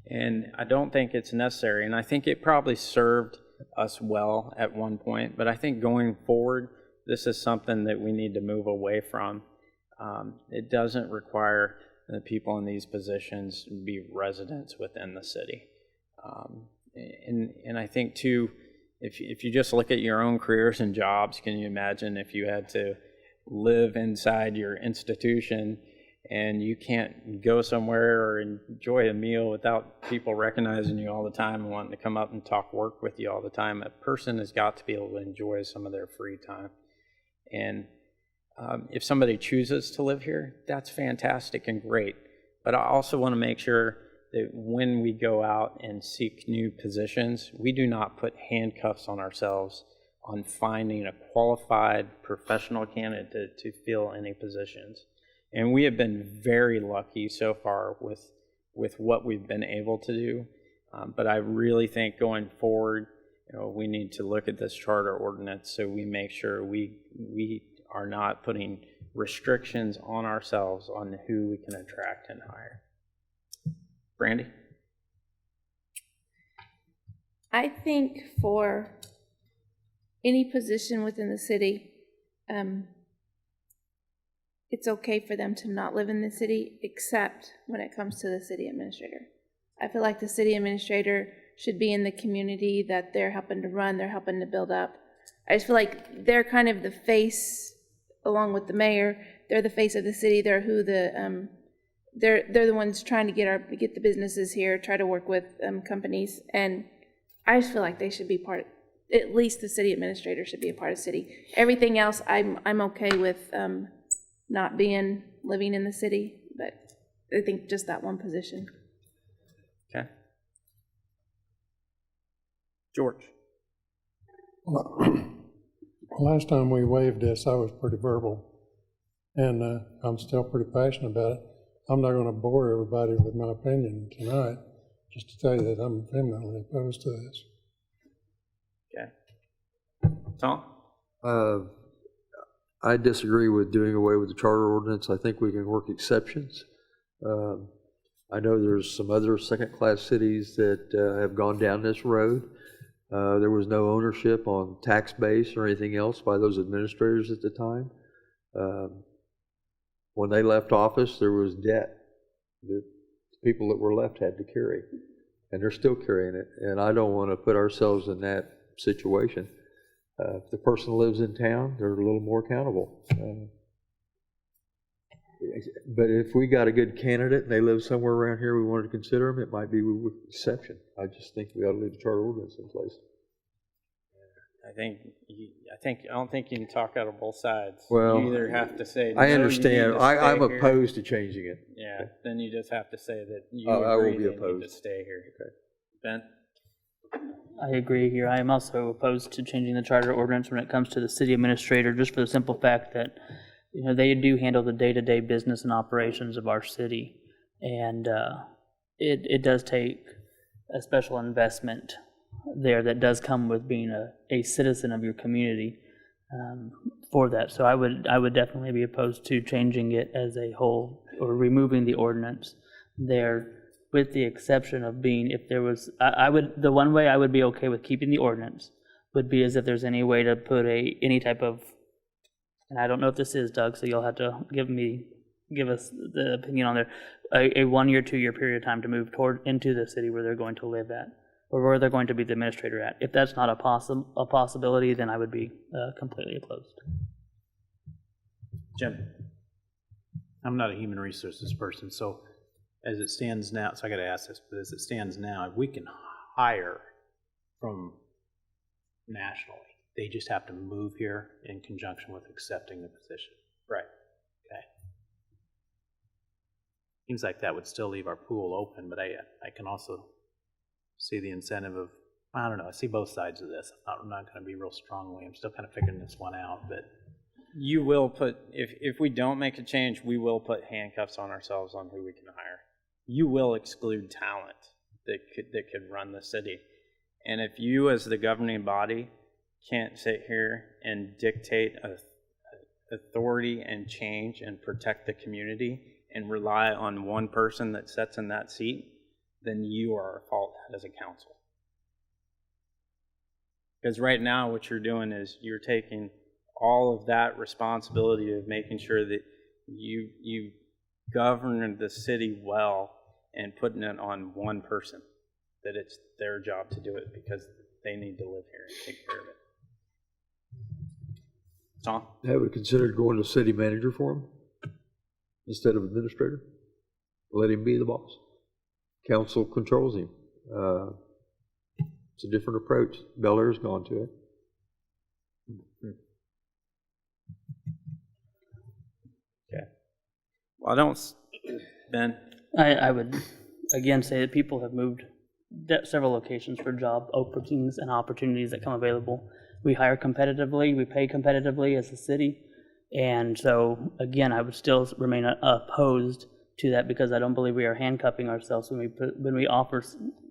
Speaker 1: And I don't think it's necessary, and I think it probably served us well at one point, but I think going forward, this is something that we need to move away from. It doesn't require the people in these positions to be residents within the city. And I think too, if you just look at your own careers and jobs, can you imagine if you had to live inside your institution and you can't go somewhere or enjoy a meal without people recognizing you all the time and wanting to come up and talk work with you all the time? A person has got to be able to enjoy some of their free time. And if somebody chooses to live here, that's fantastic and great. But I also want to make sure that when we go out and seek new positions, we do not put handcuffs on ourselves on finding a qualified professional candidate to fill any positions. And we have been very lucky so far with what we've been able to do. But I really think going forward, we need to look at this charter ordinance so we make sure we are not putting restrictions on ourselves on who we can attract and hire. Brandy?
Speaker 12: I think for any position within the city, it's okay for them to not live in the city, except when it comes to the city administrator. I feel like the city administrator should be in the community that they're helping to run, they're helping to build up. I just feel like they're kind of the face, along with the mayor. They're the face of the city. They're who the they're the ones trying to get the businesses here, try to work with companies, and I just feel like they should be part. At least the city administrator should be a part of the city. Everything else, I'm okay with not living in the city, but I think just that one position.
Speaker 1: Okay. George.
Speaker 19: Last time we waived this, I was pretty verbal, and I'm still pretty passionate about it. I'm not going to bore everybody with my opinion tonight, just to tell you that I'm vehemently opposed to this.
Speaker 1: Okay. Tom?
Speaker 15: I disagree with doing away with the charter ordinance. I think we can work exceptions. I know there's some other second-class cities that have gone down this road. There was no ownership on tax base or anything else by those administrators at the time. When they left office, there was debt. The people that were left had to carry, and they're still carrying it. And I don't want to put ourselves in that situation. If the person lives in town, they're a little more accountable. But if we got a good candidate and they live somewhere around here, we wanted to consider them, it might be with exception. I just think we ought to leave the charter ordinance in place.
Speaker 1: I don't think you can talk out of both sides.
Speaker 15: Well,
Speaker 1: you either have to say.
Speaker 15: I
Speaker 1: no,
Speaker 15: understand. I'm
Speaker 1: here.
Speaker 15: opposed to changing it.
Speaker 1: Yeah. Okay. Then you just have to say that you
Speaker 15: I
Speaker 1: agree
Speaker 15: will be
Speaker 1: they
Speaker 15: opposed.
Speaker 1: need to stay here. Okay. Ben.
Speaker 4: I agree here. I am also opposed to changing the charter ordinance when it comes to the city administrator, just for the simple fact that, you know, they do handle the day-to-day business and operations of our city, and it does take a special investment there that does come with being a citizen of your community for that. So I would definitely be opposed to changing it as a whole or removing the ordinance there, with the exception of being, if there was, the one way I would be okay with keeping the ordinance would be as if there's any way to put any type of, and I don't know if this is, Doug, so you'll have to give us the opinion on there, a 1 year, 2 year period of time to move into the city where they're going to live at, or where they're going to be the administrator at. If that's not a possibility, then I would be completely opposed.
Speaker 1: Jim?
Speaker 13: I'm not a human resources person, so as it stands now, so I got to ask this, but as it stands now, if we can hire from nationally, they just have to move here in conjunction with accepting the position.
Speaker 1: Right.
Speaker 13: Okay. Seems like that would still leave our pool open, but I can also see the incentive of, I don't know, I see both sides of this. I'm not going to be real strongly. I'm still kind of figuring this one out, but.
Speaker 1: You will put, if we don't make a change, we will put handcuffs on ourselves on who we can hire. You will exclude talent that could run the city. And if you as the governing body can't sit here and dictate authority and change and protect the community and rely on one person that sits in that seat, then you are at fault as a council. Because right now what you're doing is you're taking all of that responsibility of making sure that you govern the city well and putting it on one person, that it's their job to do it because they need to live here and take care of it. Tom?
Speaker 15: Have we considered going to city manager for him instead of administrator? Let him be the boss. Council controls him. It's a different approach. Bel Air's gone to it.
Speaker 1: Okay. Well, I don't, Ben?
Speaker 4: I would again say that people have moved several locations for job openings and opportunities that come available. We hire competitively, we pay competitively as a city, and so again, I would still remain opposed to that because I don't believe we are handcuffing ourselves when we offer,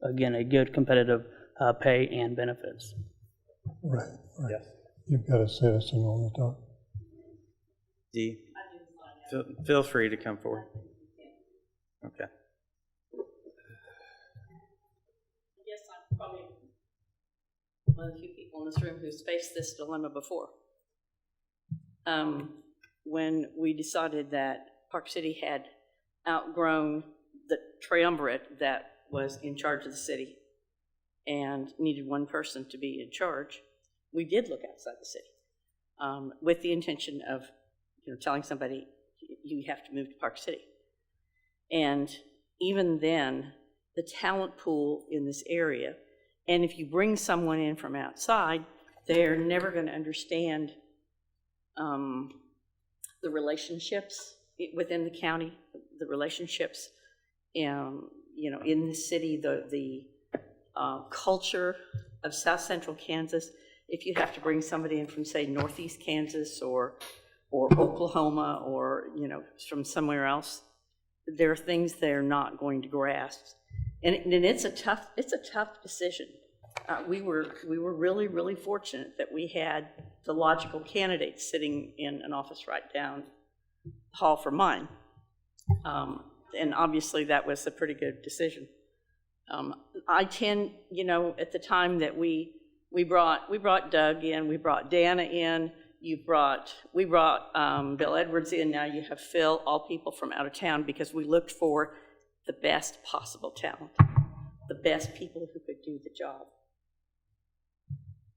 Speaker 4: again, a good competitive pay and benefits.
Speaker 19: Right.
Speaker 1: Yes.
Speaker 19: You've got a citizen on the top.
Speaker 1: D? Feel free to come forward. Okay.
Speaker 20: I guess I'm probably one of the few people in this room who's faced this dilemma before. When we decided that Park City had outgrown the triumvirate that was in charge of the city and needed one person to be in charge, we did look outside the city with the intention of, telling somebody you have to move to Park City. And even then, the talent pool in this area, and if you bring someone in from outside, they're never going to understand the relationships within the county, the relationships, in the city, the culture of South Central Kansas. If you have to bring somebody in from, say, Northeast Kansas or Oklahoma or, from somewhere else, there are things they're not going to grasp. And it's a tough decision. We were really, really fortunate that we had the logical candidates sitting in an office right down the hall from mine. And obviously that was a pretty good decision. I tend, you know, at the time that we brought Doug in, we brought Dana in, we brought Bill Edwards in, now you have Phil, all people from out of town, because we looked for the best possible talent, the best people who could do the job.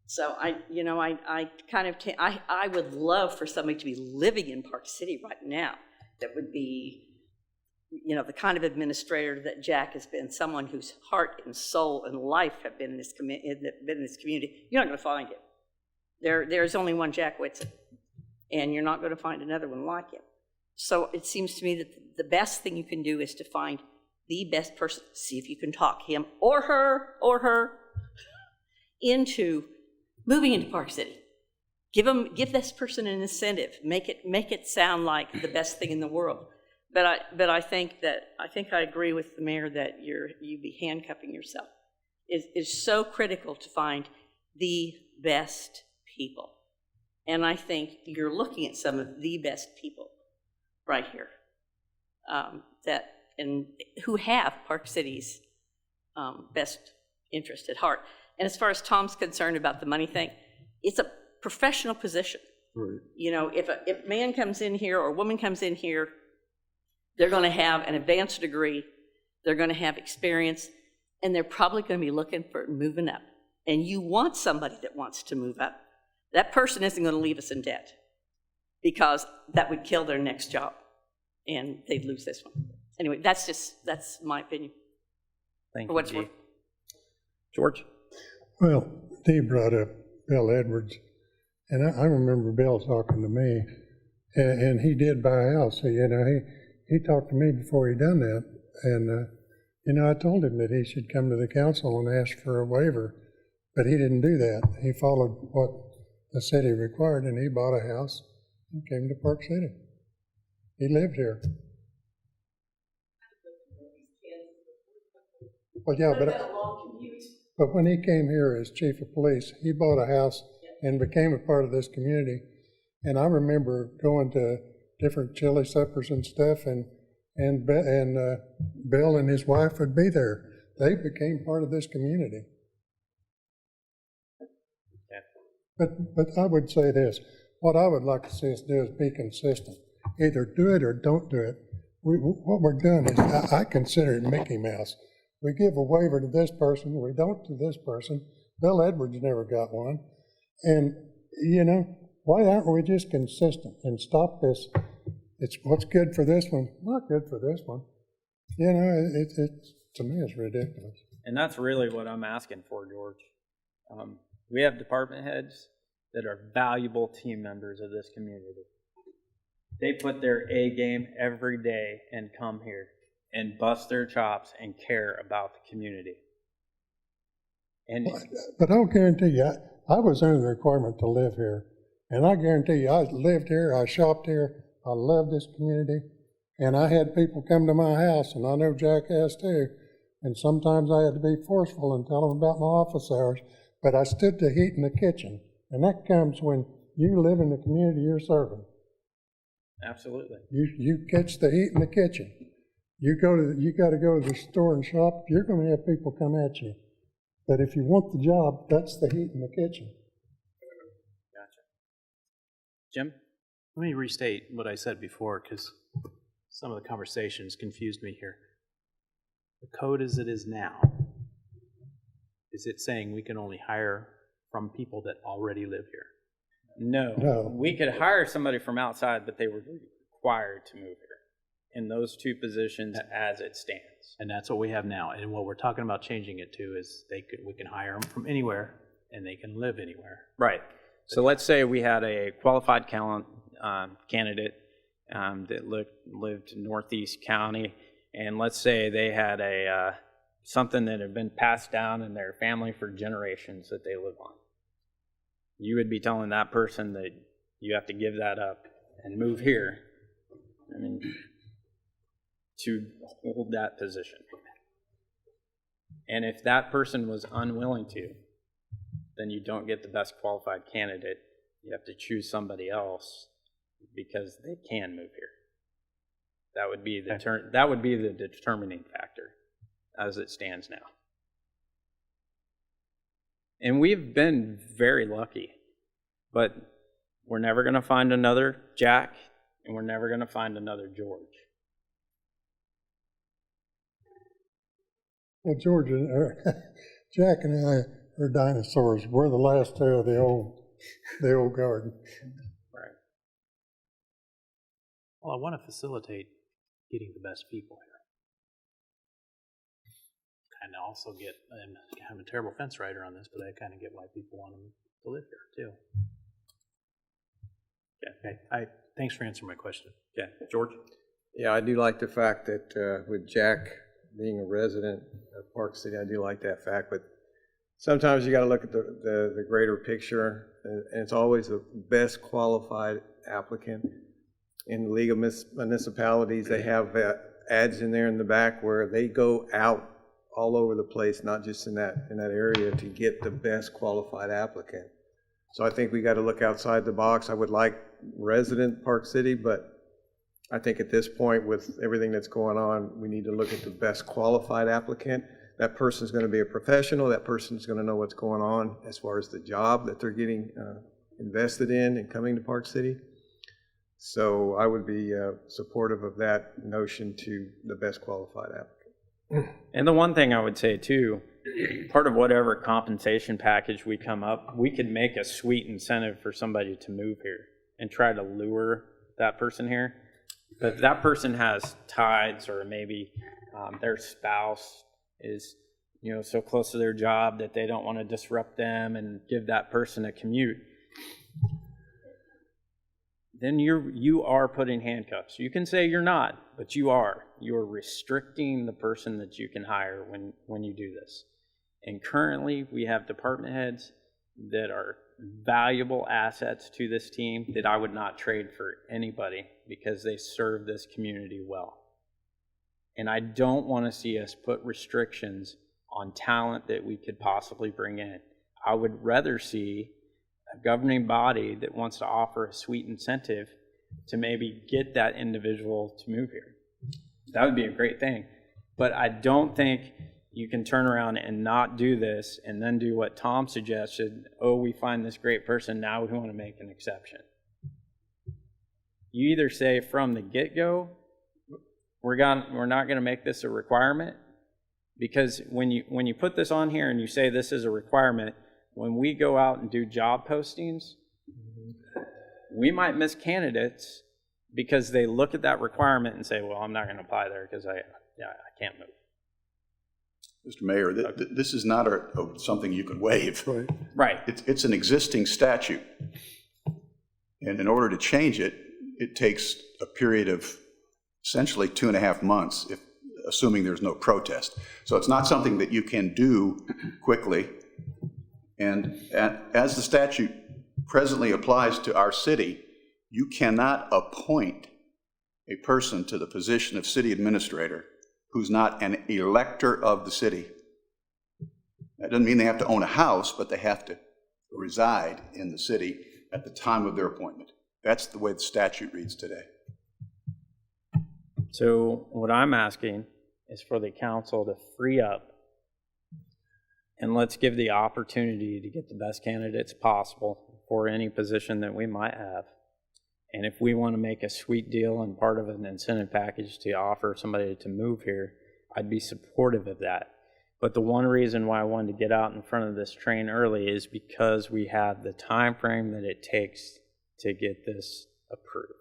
Speaker 20: So I would love for somebody to be living in Park City right now that would be, you know, the kind of administrator that Jack has been, someone whose heart and soul and life have been in this community. You're not going to find it. There's only one Jack Whitson, and you're not going to find another one like him. So it seems to me that the best thing you can do is to find the best person, see if you can talk him or her into moving into Park City. Give this person an incentive. Make it sound like the best thing in the world. But I think I agree with the mayor that you'd be handcuffing yourself. It's so critical to find the best people. And I think you're looking at some of the best people right here who have Park City's best interest at heart. And as far as Tom's concerned about the money thing, it's a professional position. Right. You know, if a man comes in here or a woman comes in here, they're going to have an advanced degree, they're going to have experience, and they're probably going to be looking for moving up. And you want somebody that wants to move up. That person isn't going to leave us in debt, because that would kill their next job, and they'd lose this one. Anyway, that's my opinion.
Speaker 1: Thank
Speaker 8: you,
Speaker 1: what's worth. George?
Speaker 19: Well, Dee brought up Bill Edwards, and I remember Bill talking to me, and he did buy a house. So, you know, he talked to me before he done that, and you know, I told him that he should come to the council and ask for a waiver, but he didn't do that. He followed what the city required, and he bought a house and came to Park City. He lived here. Well, yeah, but when he came here as chief of police, he bought a house and became a part of this community. And I remember going to different chili suppers and stuff, and Bill and his wife would be there. They became part of this community. But I would say this, what I would like to see us do is be consistent. Either do it or don't do it. What we're doing is, I consider it Mickey Mouse. We give a waiver to this person, we don't to this person. Bill Edwards never got one. And, you know, why aren't we just consistent and stop this? It's what's good for this one, not good for this one. You know, it's to me, it's ridiculous.
Speaker 1: And that's really what I'm asking for, George. We have department heads that are valuable team members of this community. They put their A game every day and come here and bust their chops and care about the community. And
Speaker 19: but I'll guarantee you, I was under the requirement to live here. And I guarantee you, I lived here, I shopped here, I love this community, and I had people come to my house, and I know Jack has too, and sometimes I had to be forceful and tell them about my office hours, but I stood the heat in the kitchen, and that comes when you live in the community you're serving.
Speaker 1: Absolutely.
Speaker 19: You catch the heat in the kitchen. You got to go to the store and shop, you're going to have people come at you. But if you want the job, that's the heat in the kitchen.
Speaker 1: Gotcha. Jim?
Speaker 13: Let me restate what I said before, because some of the conversations confused me here. The code as it is now, is it saying we can only hire from people that already live here?
Speaker 1: No. We could hire somebody from outside, but they were required to move here in those two positions as it stands.
Speaker 13: And that's what we have now. And what we're talking about changing it to is we can hire them from anywhere, and they can live anywhere.
Speaker 1: Right. So let's say we had a qualified candidate that lived in Northeast County, and let's say they had something that had been passed down in their family for generations that they live on. You would be telling that person that you have to give that up and move here. I mean, to hold that position. And if that person was unwilling to, then you don't get the best qualified candidate. You have to choose somebody else because they can move here. That would be the determining factor as it stands now. And we've been very lucky, but we're never going to find another Jack, and we're never going to find another George.
Speaker 19: Well, George, Jack and I are dinosaurs. We're the last two of the old garden.
Speaker 1: Right.
Speaker 13: Well, I want to facilitate getting the best people here. Kind of also get, and I'm a terrible fence rider on this, but I kind of get why people want them to live here too. Yeah. Okay. Thanks for answering my question.
Speaker 1: Yeah, George?
Speaker 3: Yeah, I do like the fact that with Jack being a resident of Park City, I do like that fact, but sometimes you got to look at the greater picture, and it's always the best qualified applicant. In the League of Municipalities, they have ads in there in the back where they go out all over the place, not just in that area, to get the best qualified applicant. So I think we got to look outside the box. I would like resident Park City, but I think at this point, with everything that's going on, we need to look at the best qualified applicant. That person's going to be a professional. That person's going to know what's going on as far as the job that they're getting invested in and coming to Park City. So I would be supportive of that notion to the best qualified applicant.
Speaker 1: And the one thing I would say too, part of whatever compensation package we come up, we could make a sweet incentive for somebody to move here and try to lure that person here. But if that person has ties, or maybe their spouse is, so close to their job that they don't want to disrupt them and give that person a commute, then you are putting handcuffs. You can say you're not, but you are. You're restricting the person that you can hire when you do this. And currently, we have department heads that are valuable assets to this team that I would not trade for anybody because they serve this community well. And I don't want to see us put restrictions on talent that we could possibly bring in. I would rather see a governing body that wants to offer a sweet incentive to maybe get that individual to move here. That would be a great thing. But I don't think you can turn around and not do this and then do what Tom suggested. Oh, we find this great person, now we want to make an exception. You either say from the get-go, we're not going to make this a requirement, because when you put this on here and you say this is a requirement, when we go out and do job postings, we might miss candidates because they look at that requirement and say, well, I'm not going to apply there because I can't move.
Speaker 18: Mr. Mayor, this is not something you can waive.
Speaker 1: Right.
Speaker 18: It's an existing statute. And in order to change it, it takes a period of essentially 2.5 months, assuming there's no protest. So it's not something that you can do quickly. And as the statute presently applies to our city, you cannot appoint a person to the position of city administrator who's not an elector of the city. That doesn't mean they have to own a house, but they have to reside in the city at the time of their appointment. That's the way the statute reads today.
Speaker 1: So what I'm asking is for the council to free up, and let's give the opportunity to get the best candidates possible for any position that we might have. And if we want to make a sweet deal and part of an incentive package to offer somebody to move here, I'd be supportive of that. But the one reason why I wanted to get out in front of this train early is because we have the time frame that it takes to get this approved.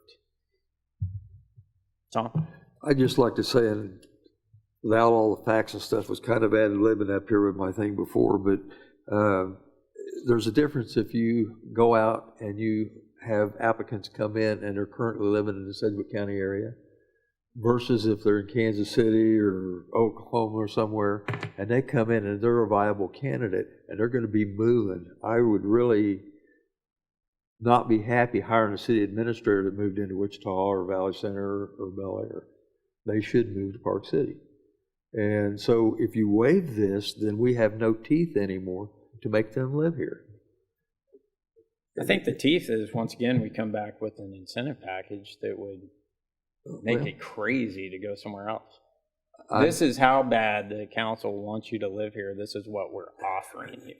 Speaker 1: Tom?
Speaker 15: I'd just like to say, and without all the facts and stuff, was kind of ad-libbing up here with my thing before, but there's a difference if you go out and you have applicants come in and they're currently living in the Sedgwick County area versus if they're in Kansas City or Oklahoma or somewhere and they come in and they're a viable candidate and they're going to be moving. I would really not be happy hiring a city administrator that moved into Wichita or Valley Center or Bel Air. they should move to Park City. And so if you waive this, then we have no teeth anymore to make them live here.
Speaker 1: I think the teeth is, once again, we come back with an incentive package that would make it crazy to go somewhere else. This is how bad the council wants you to live here. This is what we're offering you.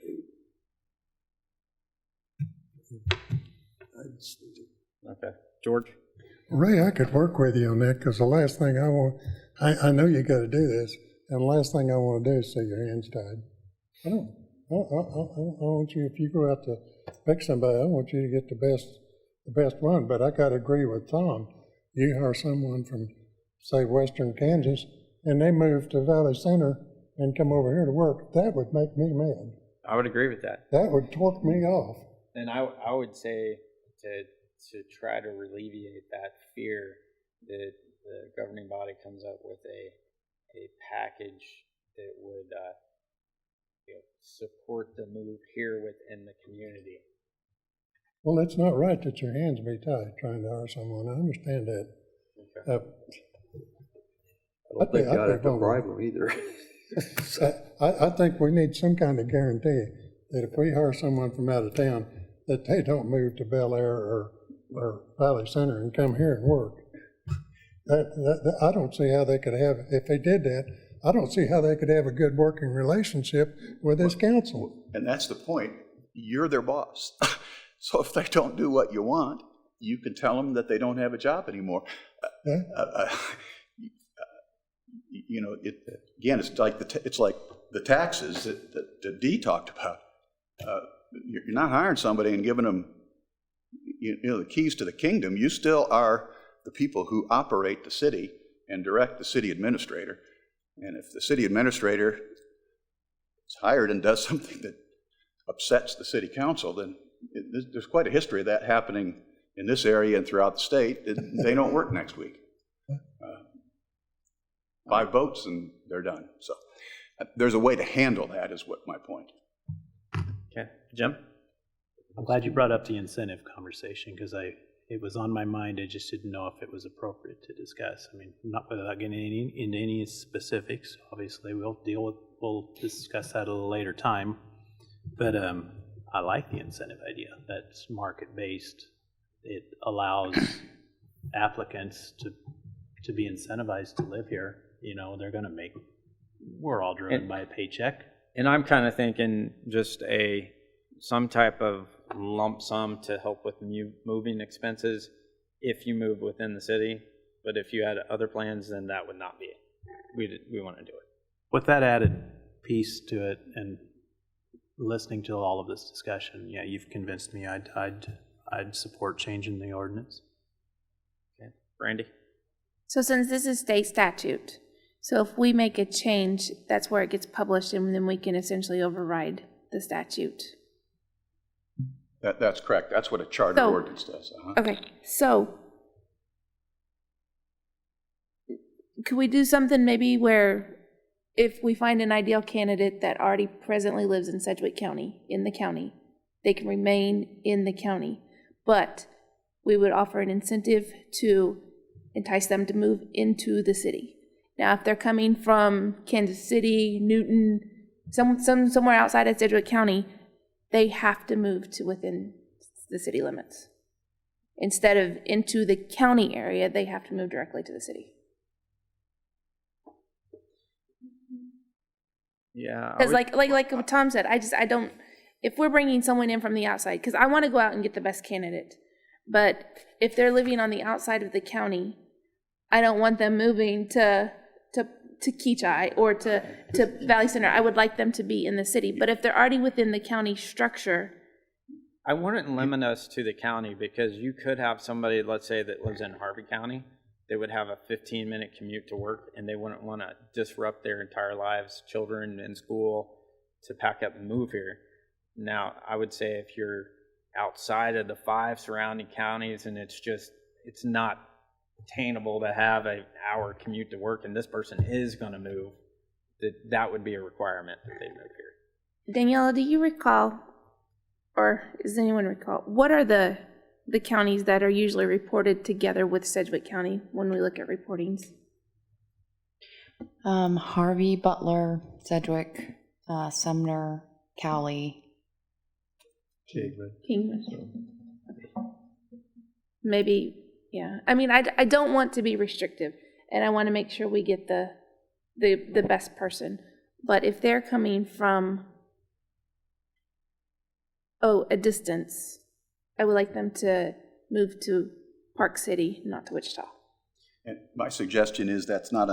Speaker 1: Okay. George?
Speaker 19: Ray, I could work with you on that, because the last thing I want, I know you got to do this, and the last thing I want to do is see your hands tied. I don't. I want you, if you go out to pick somebody, I want you to get the best one. But I got to agree with Tom. You hire someone from, say, western Kansas, and they move to Valley Center and come over here to work. That would make me mad.
Speaker 1: I would agree with that.
Speaker 19: That would torque me off.
Speaker 1: And I would say to try to alleviate that fear, that the governing body comes up with a package that would support the move here within the community.
Speaker 19: Well, it's not right that your hands be tied trying to hire someone. I understand that.
Speaker 1: Okay.
Speaker 15: I don't think I'd have to bribe them either.
Speaker 19: I think we need some kind of guarantee that if we hire someone from out of town, that they don't move to Bel Air or Valley Center and come here and work. I don't see how they could have, if they did that, I don't see how they could have a good working relationship with this council.
Speaker 18: And that's the point. You're their boss. So if they don't do what you want, you can tell them that they don't have a job anymore. You know, again, it's like the taxes that Dee talked about. You're not hiring somebody and giving them the keys to the kingdom. You still are the people who operate the city and direct the city administrator. And if the city administrator is hired and does something that upsets the city council, then there's quite a history of that happening in this area and throughout the state. They don't work next week. 5 votes and they're done. So there's a way to handle that, is what my point.
Speaker 1: Okay. Jim?
Speaker 13: I'm glad you brought up the incentive conversation, because it was on my mind. I just didn't know if it was appropriate to discuss. I mean, not without getting into any specifics. Obviously, we'll discuss that at a later time. But I like the incentive idea. That's market-based. It allows applicants to be incentivized to live here. You know, they're going to make. We're all driven by a paycheck.
Speaker 1: And I'm kind of thinking just some type of lump sum to help with moving expenses if you move within the city. But if you had other plans, then that would not be it. We want to do it.
Speaker 13: With that added piece to it, and listening to all of this discussion, yeah, you've convinced me. I'd support changing the ordinance.
Speaker 1: Okay, Brandy.
Speaker 12: So since this is state statute, so if we make a change, that's where it gets published, and then we can essentially override the statute.
Speaker 18: That's correct. That's what a charter ordinance does.
Speaker 12: Okay, so could we do something maybe where if we find an ideal candidate that already presently lives in Sedgwick County, in the county, they can remain in the county, but we would offer an incentive to entice them to move into the city. Now, if they're coming from Kansas City, Newton, somewhere outside of Sedgwick County, they have to move to within the city limits. Instead of into the county area, they have to move directly to the city.
Speaker 1: Yeah.
Speaker 12: Because like what Tom said, I don't, if we're bringing someone in from the outside, because I want to go out and get the best candidate, but if they're living on the outside of the county, I don't want them moving to Keachai or to Valley Center. I would like them to be in the city. But if they're already within the county structure,
Speaker 1: I wouldn't limit us to the county, because you could have somebody, let's say, that lives in Harvey County. They would have a 15-minute commute to work, and they wouldn't want to disrupt their entire lives, children in school, to pack up and move here. Now, I would say if you're outside of the 5 surrounding counties and it's not attainable to have an hour commute to work, and this person is going to move, that would be a requirement that they move here.
Speaker 12: Daniela, do you recall, or does anyone recall, what are the counties that are usually reported together with Sedgwick County when we look at reportings?
Speaker 2: Harvey, Butler, Sedgwick, Sumner, Cowley.
Speaker 12: Kingman. Maybe, yeah. I mean, I don't want to be restrictive, and I want to make sure we get the best person. But if they're coming from, a distance, I would like them to move to Park City, not to Wichita.
Speaker 18: And my suggestion is that's not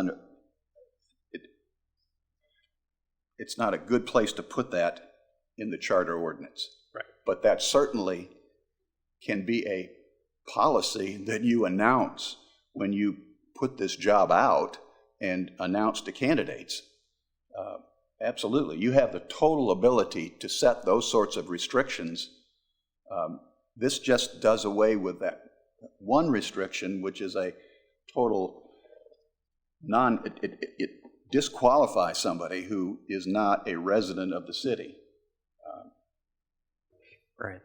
Speaker 18: it's not a good place to put that in the charter ordinance.
Speaker 1: Right.
Speaker 18: But that certainly can be a policy that you announce when you put this job out and announce to candidates. Absolutely. You have the total ability to set those sorts of restrictions. This just does away with that one restriction, which is a total it disqualifies somebody who is not a resident of the city.
Speaker 1: Right.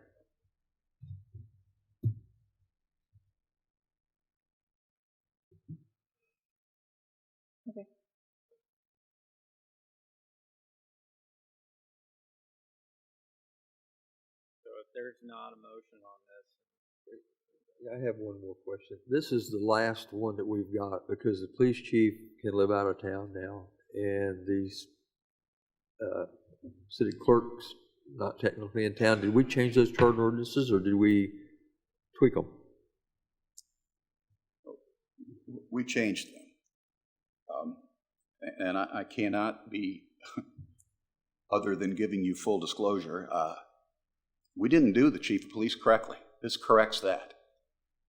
Speaker 12: Okay.
Speaker 1: So if there's not a motion on this.
Speaker 15: Yeah, I have one more question. This is the last one that we've got because the police chief can live out of town now, and these city clerks not technically in town. Did we change those charter ordinances, or did we tweak them?
Speaker 18: We changed them. And I cannot be, other than giving you full disclosure, we didn't do the chief of police correctly. This corrects that.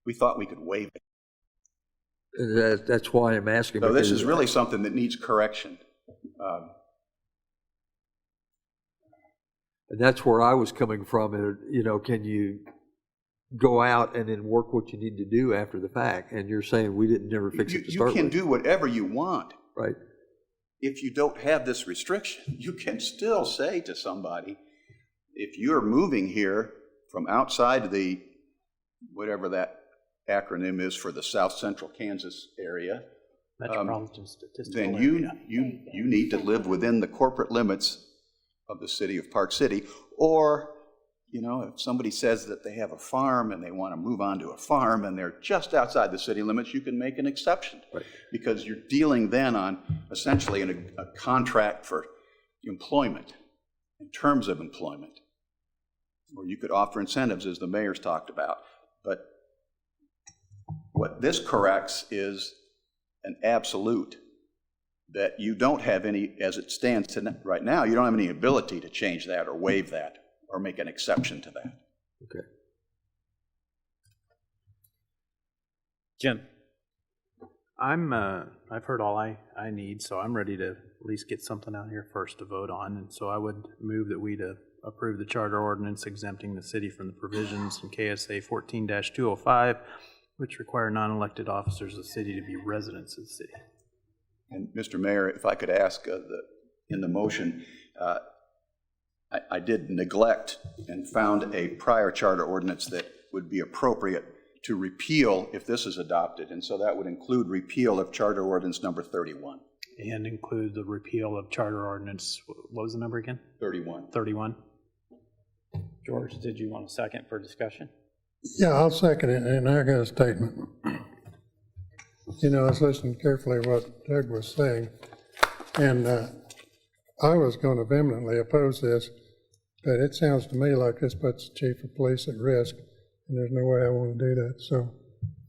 Speaker 18: We thought we could waive it.
Speaker 15: That's why I'm asking.
Speaker 18: So this is really something that needs correction.
Speaker 15: And that's where I was coming from. You know, can you go out and then work what you need to do after the fact? And you're saying we didn't never fix it to start with.
Speaker 18: You can do whatever you want.
Speaker 15: Right.
Speaker 18: If you don't have this restriction, you can still say to somebody, if you're moving here from outside the, whatever that acronym is for the South Central Kansas area,
Speaker 13: Metropolitan Statistical
Speaker 18: then
Speaker 13: Area.
Speaker 18: you need to live within the corporate limits of the city of Park City. Or, you know, if somebody says that they have a farm and they want to move on to a farm and they're just outside the city limits, you can make an exception.
Speaker 15: Right.
Speaker 18: Because you're dealing then on essentially a contract for employment, in terms of employment. Or you could offer incentives, as the mayor's talked about. But what this corrects is an absolute that you don't have any, as it stands right now, you don't have any ability to change that or waive that or make an exception to that.
Speaker 15: Okay.
Speaker 1: Jim.
Speaker 13: I've heard all I need, so I'm ready to at least get something out here first to vote on. And so I would move that we to approve the charter ordinance exempting the city from the provisions in KSA 14-205, which require non-elected officers of the city to be residents of the city.
Speaker 18: And Mr. Mayor, if I could ask in the motion, I did neglect and found a prior charter ordinance that would be appropriate to repeal if this is adopted. And so that would include repeal of charter ordinance number 31.
Speaker 13: And include the repeal of charter ordinance, what was the number again?
Speaker 18: 31.
Speaker 13: 31.
Speaker 1: George, did you want a second for discussion?
Speaker 19: Yeah, I'll second it, and I got a statement. You know, I was listening carefully to what Doug was saying, and I was going to vehemently oppose this, but it sounds to me like this puts the chief of police at risk, and there's no way I want to do that, so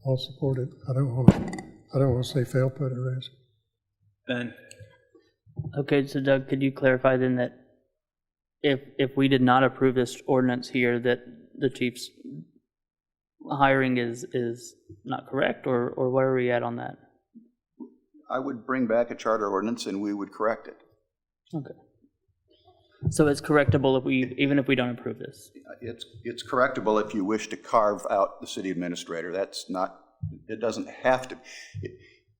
Speaker 19: I'll support it. I don't want to see Phil put at risk.
Speaker 1: Ben.
Speaker 4: Okay, so Doug, could you clarify then that if we did not approve this ordinance here, that the chief's hiring is not correct, or where are we at on that?
Speaker 18: I would bring back a charter ordinance and we would correct it.
Speaker 4: Okay. So it's correctable even if we don't approve this?
Speaker 18: It's correctable if you wish to carve out the city administrator. That's not, it doesn't have to.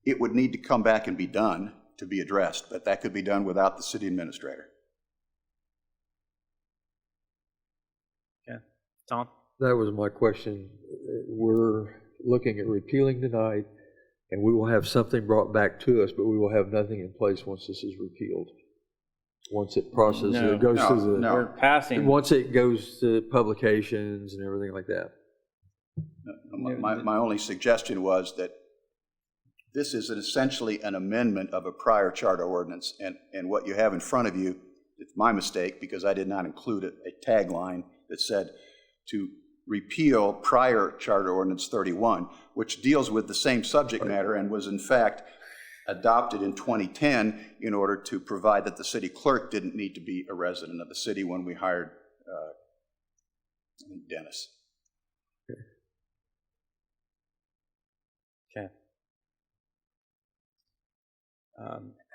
Speaker 18: It would need to come back and be done to be addressed, but that could be done without the city administrator.
Speaker 1: Yeah. Tom?
Speaker 15: That was my question. We're looking at repealing tonight, and we will have something brought back to us, but we will have nothing in place once this is repealed. Once it processes,
Speaker 1: No,
Speaker 15: it goes
Speaker 18: no,
Speaker 15: to the,
Speaker 18: no.
Speaker 1: We're passing.
Speaker 15: once it goes to publications and everything like that.
Speaker 18: My only suggestion was that this is essentially an amendment of a prior charter ordinance, and what you have in front of you, it's my mistake because I did not include a tagline that said to repeal prior charter ordinance 31, which deals with the same subject matter and was in fact adopted in 2010 in order to provide that the city clerk didn't need to be a resident of the city when we hired Dennis.
Speaker 1: Okay.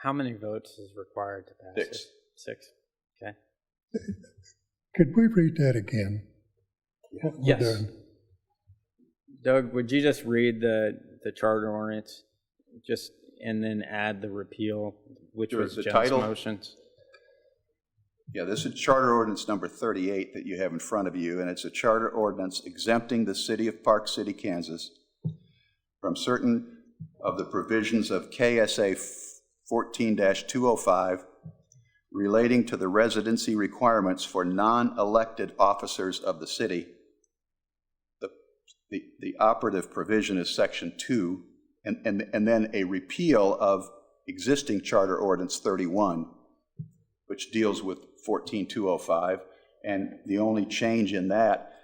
Speaker 1: How many votes is required to pass it?
Speaker 18: 6.
Speaker 1: 6. Okay.
Speaker 19: Could we read that again? What we're
Speaker 1: Yes.
Speaker 19: doing?
Speaker 1: Doug, would you just read the charter ordinance, just, and then add the repeal, which
Speaker 18: Sure,
Speaker 1: was
Speaker 18: the
Speaker 1: Jen's
Speaker 18: title?
Speaker 1: motions?
Speaker 18: Yeah, this is charter ordinance number 38 that you have in front of you, and it's a charter ordinance exempting the city of Park City, Kansas from certain of the provisions of KSA 14-205 relating to the residency requirements for non-elected officers of the city. The operative provision is section 2, and then a repeal of existing charter ordinance 31, which deals with 14-205, and the only change in that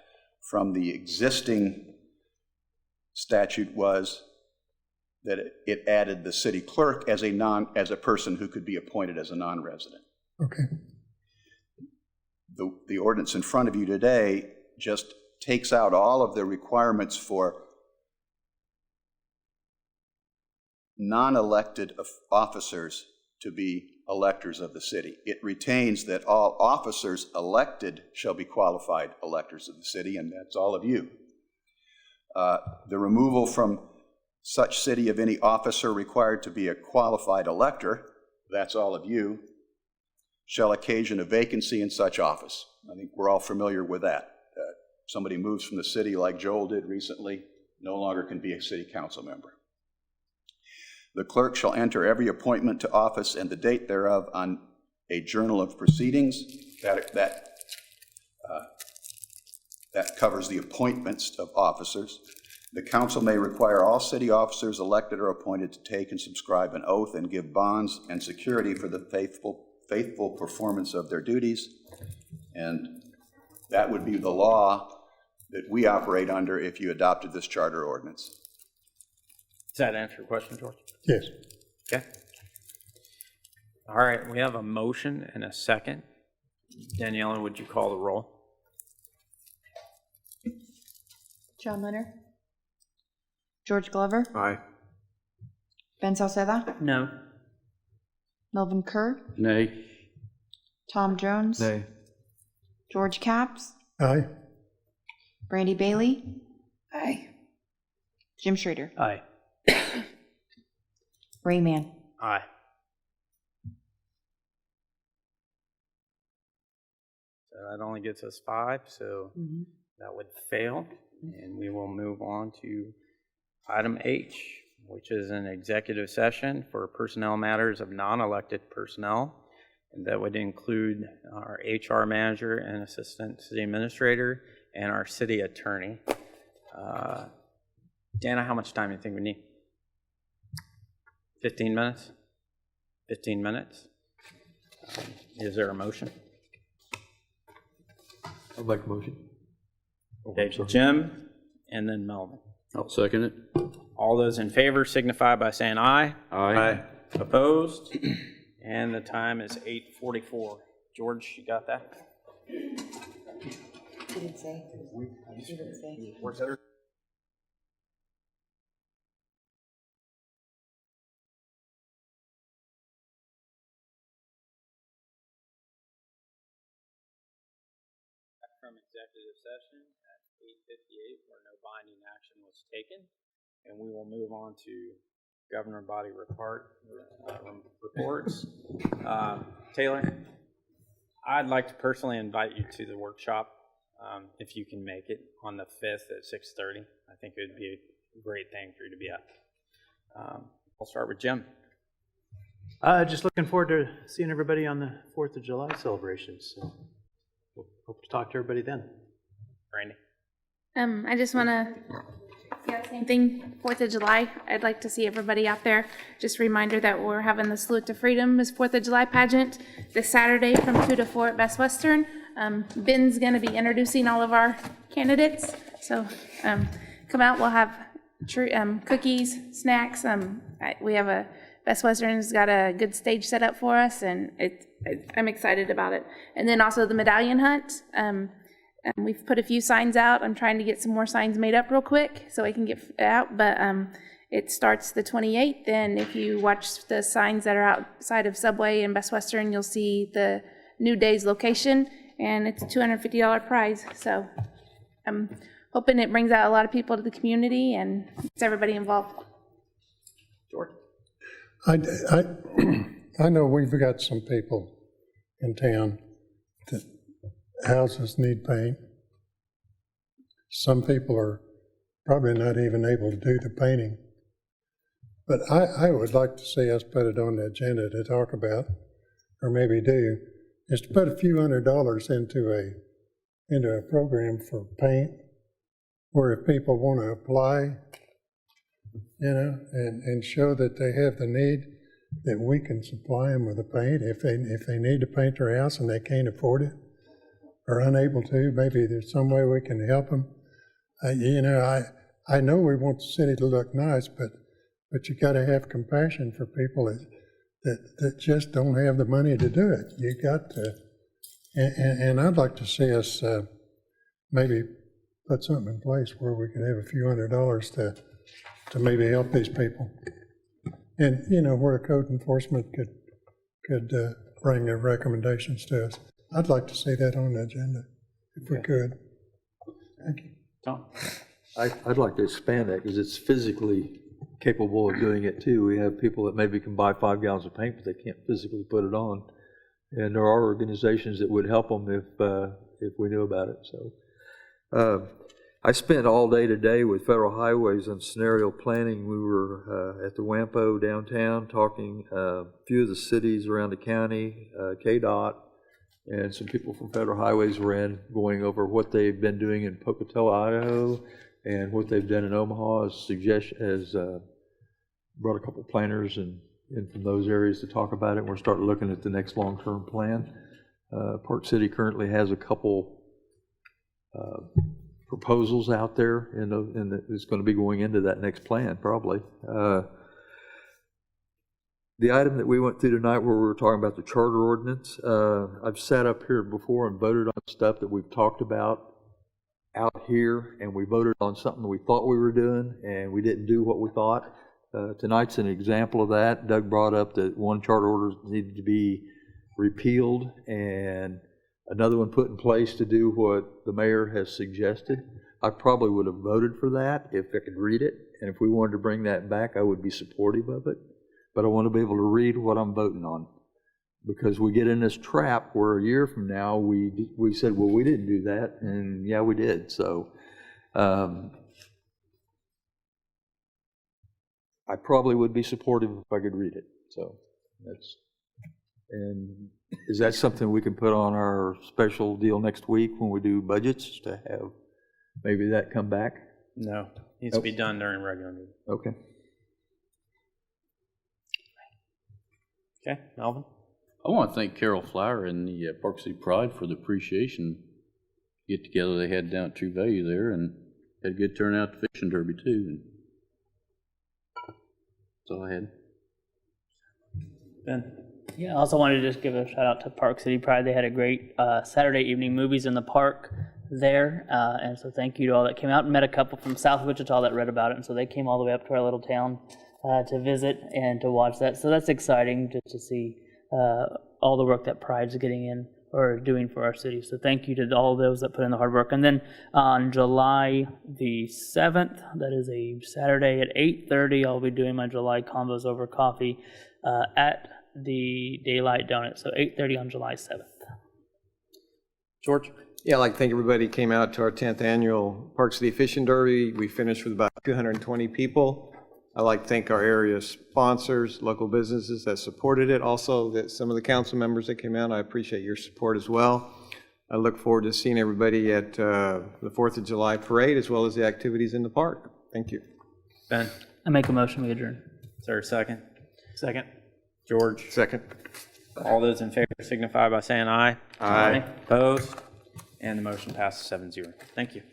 Speaker 18: from the existing statute was that it added the city clerk as a person who could be appointed as a non-resident.
Speaker 19: Okay.
Speaker 18: The ordinance in front of you today just takes out all of the requirements for non-elected officers to be electors of the city. It retains that all officers elected shall be qualified electors of the city, and that's all of you. The removal from such city of any officer required to be a qualified elector, that's all of you, shall occasion a vacancy in such office. I think we're all familiar with that. Somebody moves from the city like Joel did recently, no longer can be a city council member. The clerk shall enter every appointment to office and the date thereof on a journal of proceedings. That covers the appointments of officers. The council may require all city officers elected or appointed to take and subscribe an oath and give bonds and security for the faithful performance of their duties. And that would be the law that we operate under if you adopted this charter ordinance.
Speaker 1: Does that answer your question, George?
Speaker 19: Yes.
Speaker 1: Okay. All right, we have a motion and a second. Daniela, would you call the roll?
Speaker 2: John Leonard. George Glover.
Speaker 3: Aye.
Speaker 2: Ben Salceda.
Speaker 4: No.
Speaker 2: Melvin Kerr.
Speaker 16: Nay.
Speaker 2: Tom Jones.
Speaker 15: Nay.
Speaker 2: George Capps.
Speaker 19: Aye.
Speaker 2: Brandy Bailey.
Speaker 12: Aye.
Speaker 2: Jim Schrader.
Speaker 4: Aye.
Speaker 2: Ray Mann.
Speaker 1: Aye. So that only gets us 5, so that would fail. And we will move on to item H, which is an executive session for personnel matters of non-elected personnel. And that would include our HR manager and assistant city administrator and our city attorney. Dana, how much time do you think we need? 15 minutes? 15 minutes? Is there a motion?
Speaker 15: I'll make a motion.
Speaker 1: Okay, Jim, and then Melvin.
Speaker 16: I'll second it.
Speaker 1: All those in favor signify by saying aye.
Speaker 16: Aye.
Speaker 1: Opposed? And the time is 8:44. George, you got that?
Speaker 2: He didn't say. He didn't say.
Speaker 1: Where's that? From executive session at 8:58, where no binding action was taken, and we will move on to governor body reports. Taylor, I'd like to personally invite you to the workshop if you can make it on the 5th at 6:30. I think it would be a great thing for you to be at. I'll start with Jim.
Speaker 13: Just looking forward to seeing everybody on the 4th of July celebrations. So we'll hope to talk to everybody then.
Speaker 1: Randy.
Speaker 12: I just want to, same thing, 4th of July. I'd like to see everybody out there. Just a reminder that we're having the Salute to Freedom as 4th of July pageant this Saturday from 2 to 4 at Best Western. Ben's going to be introducing all of our candidates. So come out. We'll have cookies, snacks. We have a Best Western's got a good stage set up for us, and I'm excited about it. And then also the medallion hunt. We've put a few signs out. I'm trying to get some more signs made up real quick so I can get out. But it starts the 28th, and if you watch the signs that are outside of Subway and Best Western, you'll see the new day's location, and it's a $250 prize. So I'm hoping it brings out a lot of people to the community and gets everybody involved.
Speaker 1: George.
Speaker 19: I know we've got some people in town that houses need paint. Some people are probably not even able to do the painting. But I would like to see us put it on the agenda to talk about, or maybe do, is to put a few $100s into a program for paint, where if people want to apply, and show that they have the need, that we can supply them with the paint. If they need to paint their house and they can't afford it, or unable to, maybe there's some way we can help them. I know we want the city to look nice, but you got to have compassion for people that just don't have the money to do it. You got to, and I'd like to see us maybe put something in place where we could have a few $100s to maybe help these people. And, where code enforcement could bring their recommendations to us. I'd like to see that on the agenda, if we could. Thank you.
Speaker 1: Tom?
Speaker 15: I'd like to expand that, because it's physically capable of doing it too. We have people that maybe can buy 5 gallons of paint, but they can't physically put it on. And there are organizations that would help them if we knew about it. So I spent all day today with Federal Highways on scenario planning. We were at the WAMPO downtown talking a few of the cities around the county, KDOT, and some people from Federal Highways were in, going over what they've been doing in Pocatello, Idaho, and what they've done in Omaha as brought a couple planners in from those areas to talk about it. We're starting looking at the next long-term plan. Park City currently has a couple proposals out there, and it's going to be going into that next plan probably. The item that we went through tonight, where we were talking about the charter ordinance, I've sat up here before and voted on stuff that we've talked about out here, and we voted on something that we thought we were doing, and we didn't do what we thought. Tonight's an example of that. Doug brought up that one charter order needed to be repealed and another one put in place to do what the mayor has suggested. I probably would have voted for that if I could read it, and if we wanted to bring that back, I would be supportive of it. But I want to be able to read what I'm voting on, because we get in this trap where a year from now we said, well, we didn't do that, and yeah, we did. So I probably would be supportive if I could read it. So and is that something we can put on our special deal next week when we do budgets, to have maybe that come back?
Speaker 1: No, it needs to be done during regular meeting.
Speaker 15: Okay.
Speaker 1: Okay, Melvin?
Speaker 16: I want to thank Carol Flower and the Park City Pride for the appreciation get together they had down at True Value there, and had a good turnout at the fishing derby too. And that's all I had.
Speaker 1: Ben?
Speaker 4: Yeah, I also wanted to just give a shout out to Park City Pride. They had a great Saturday evening movies in the park there, and so thank you to all that came out. And met a couple from South Wichita that read about it, and so they came all the way up to our little town to visit and to watch that. So that's exciting just to see all the work that Pride's getting in or doing for our city. So thank you to all of those that put in the hard work. And then on July the 7th, that is a Saturday at 8:30, I'll be doing my July Convos Over Coffee at the Daylight Donut. So 8:30 on July 7th.
Speaker 1: George?
Speaker 3: Yeah, I'd like to thank everybody who came out to our 10th annual Park City Fishing Derby. We finished with about 220 people. I'd like to thank our area sponsors, local businesses that supported it. Also, that some of the council members that came out, I appreciate your support as well. I look forward to seeing everybody at the 4th of July parade as well as the activities in the park. Thank you.
Speaker 1: Ben,
Speaker 4: I make a motion, we adjourn.
Speaker 1: is there a second?
Speaker 13: Second.
Speaker 1: George?
Speaker 3: Second.
Speaker 1: All those in favor signify by saying aye.
Speaker 3: Aye.
Speaker 1: Opposed? And the motion passes 7-0. Thank you.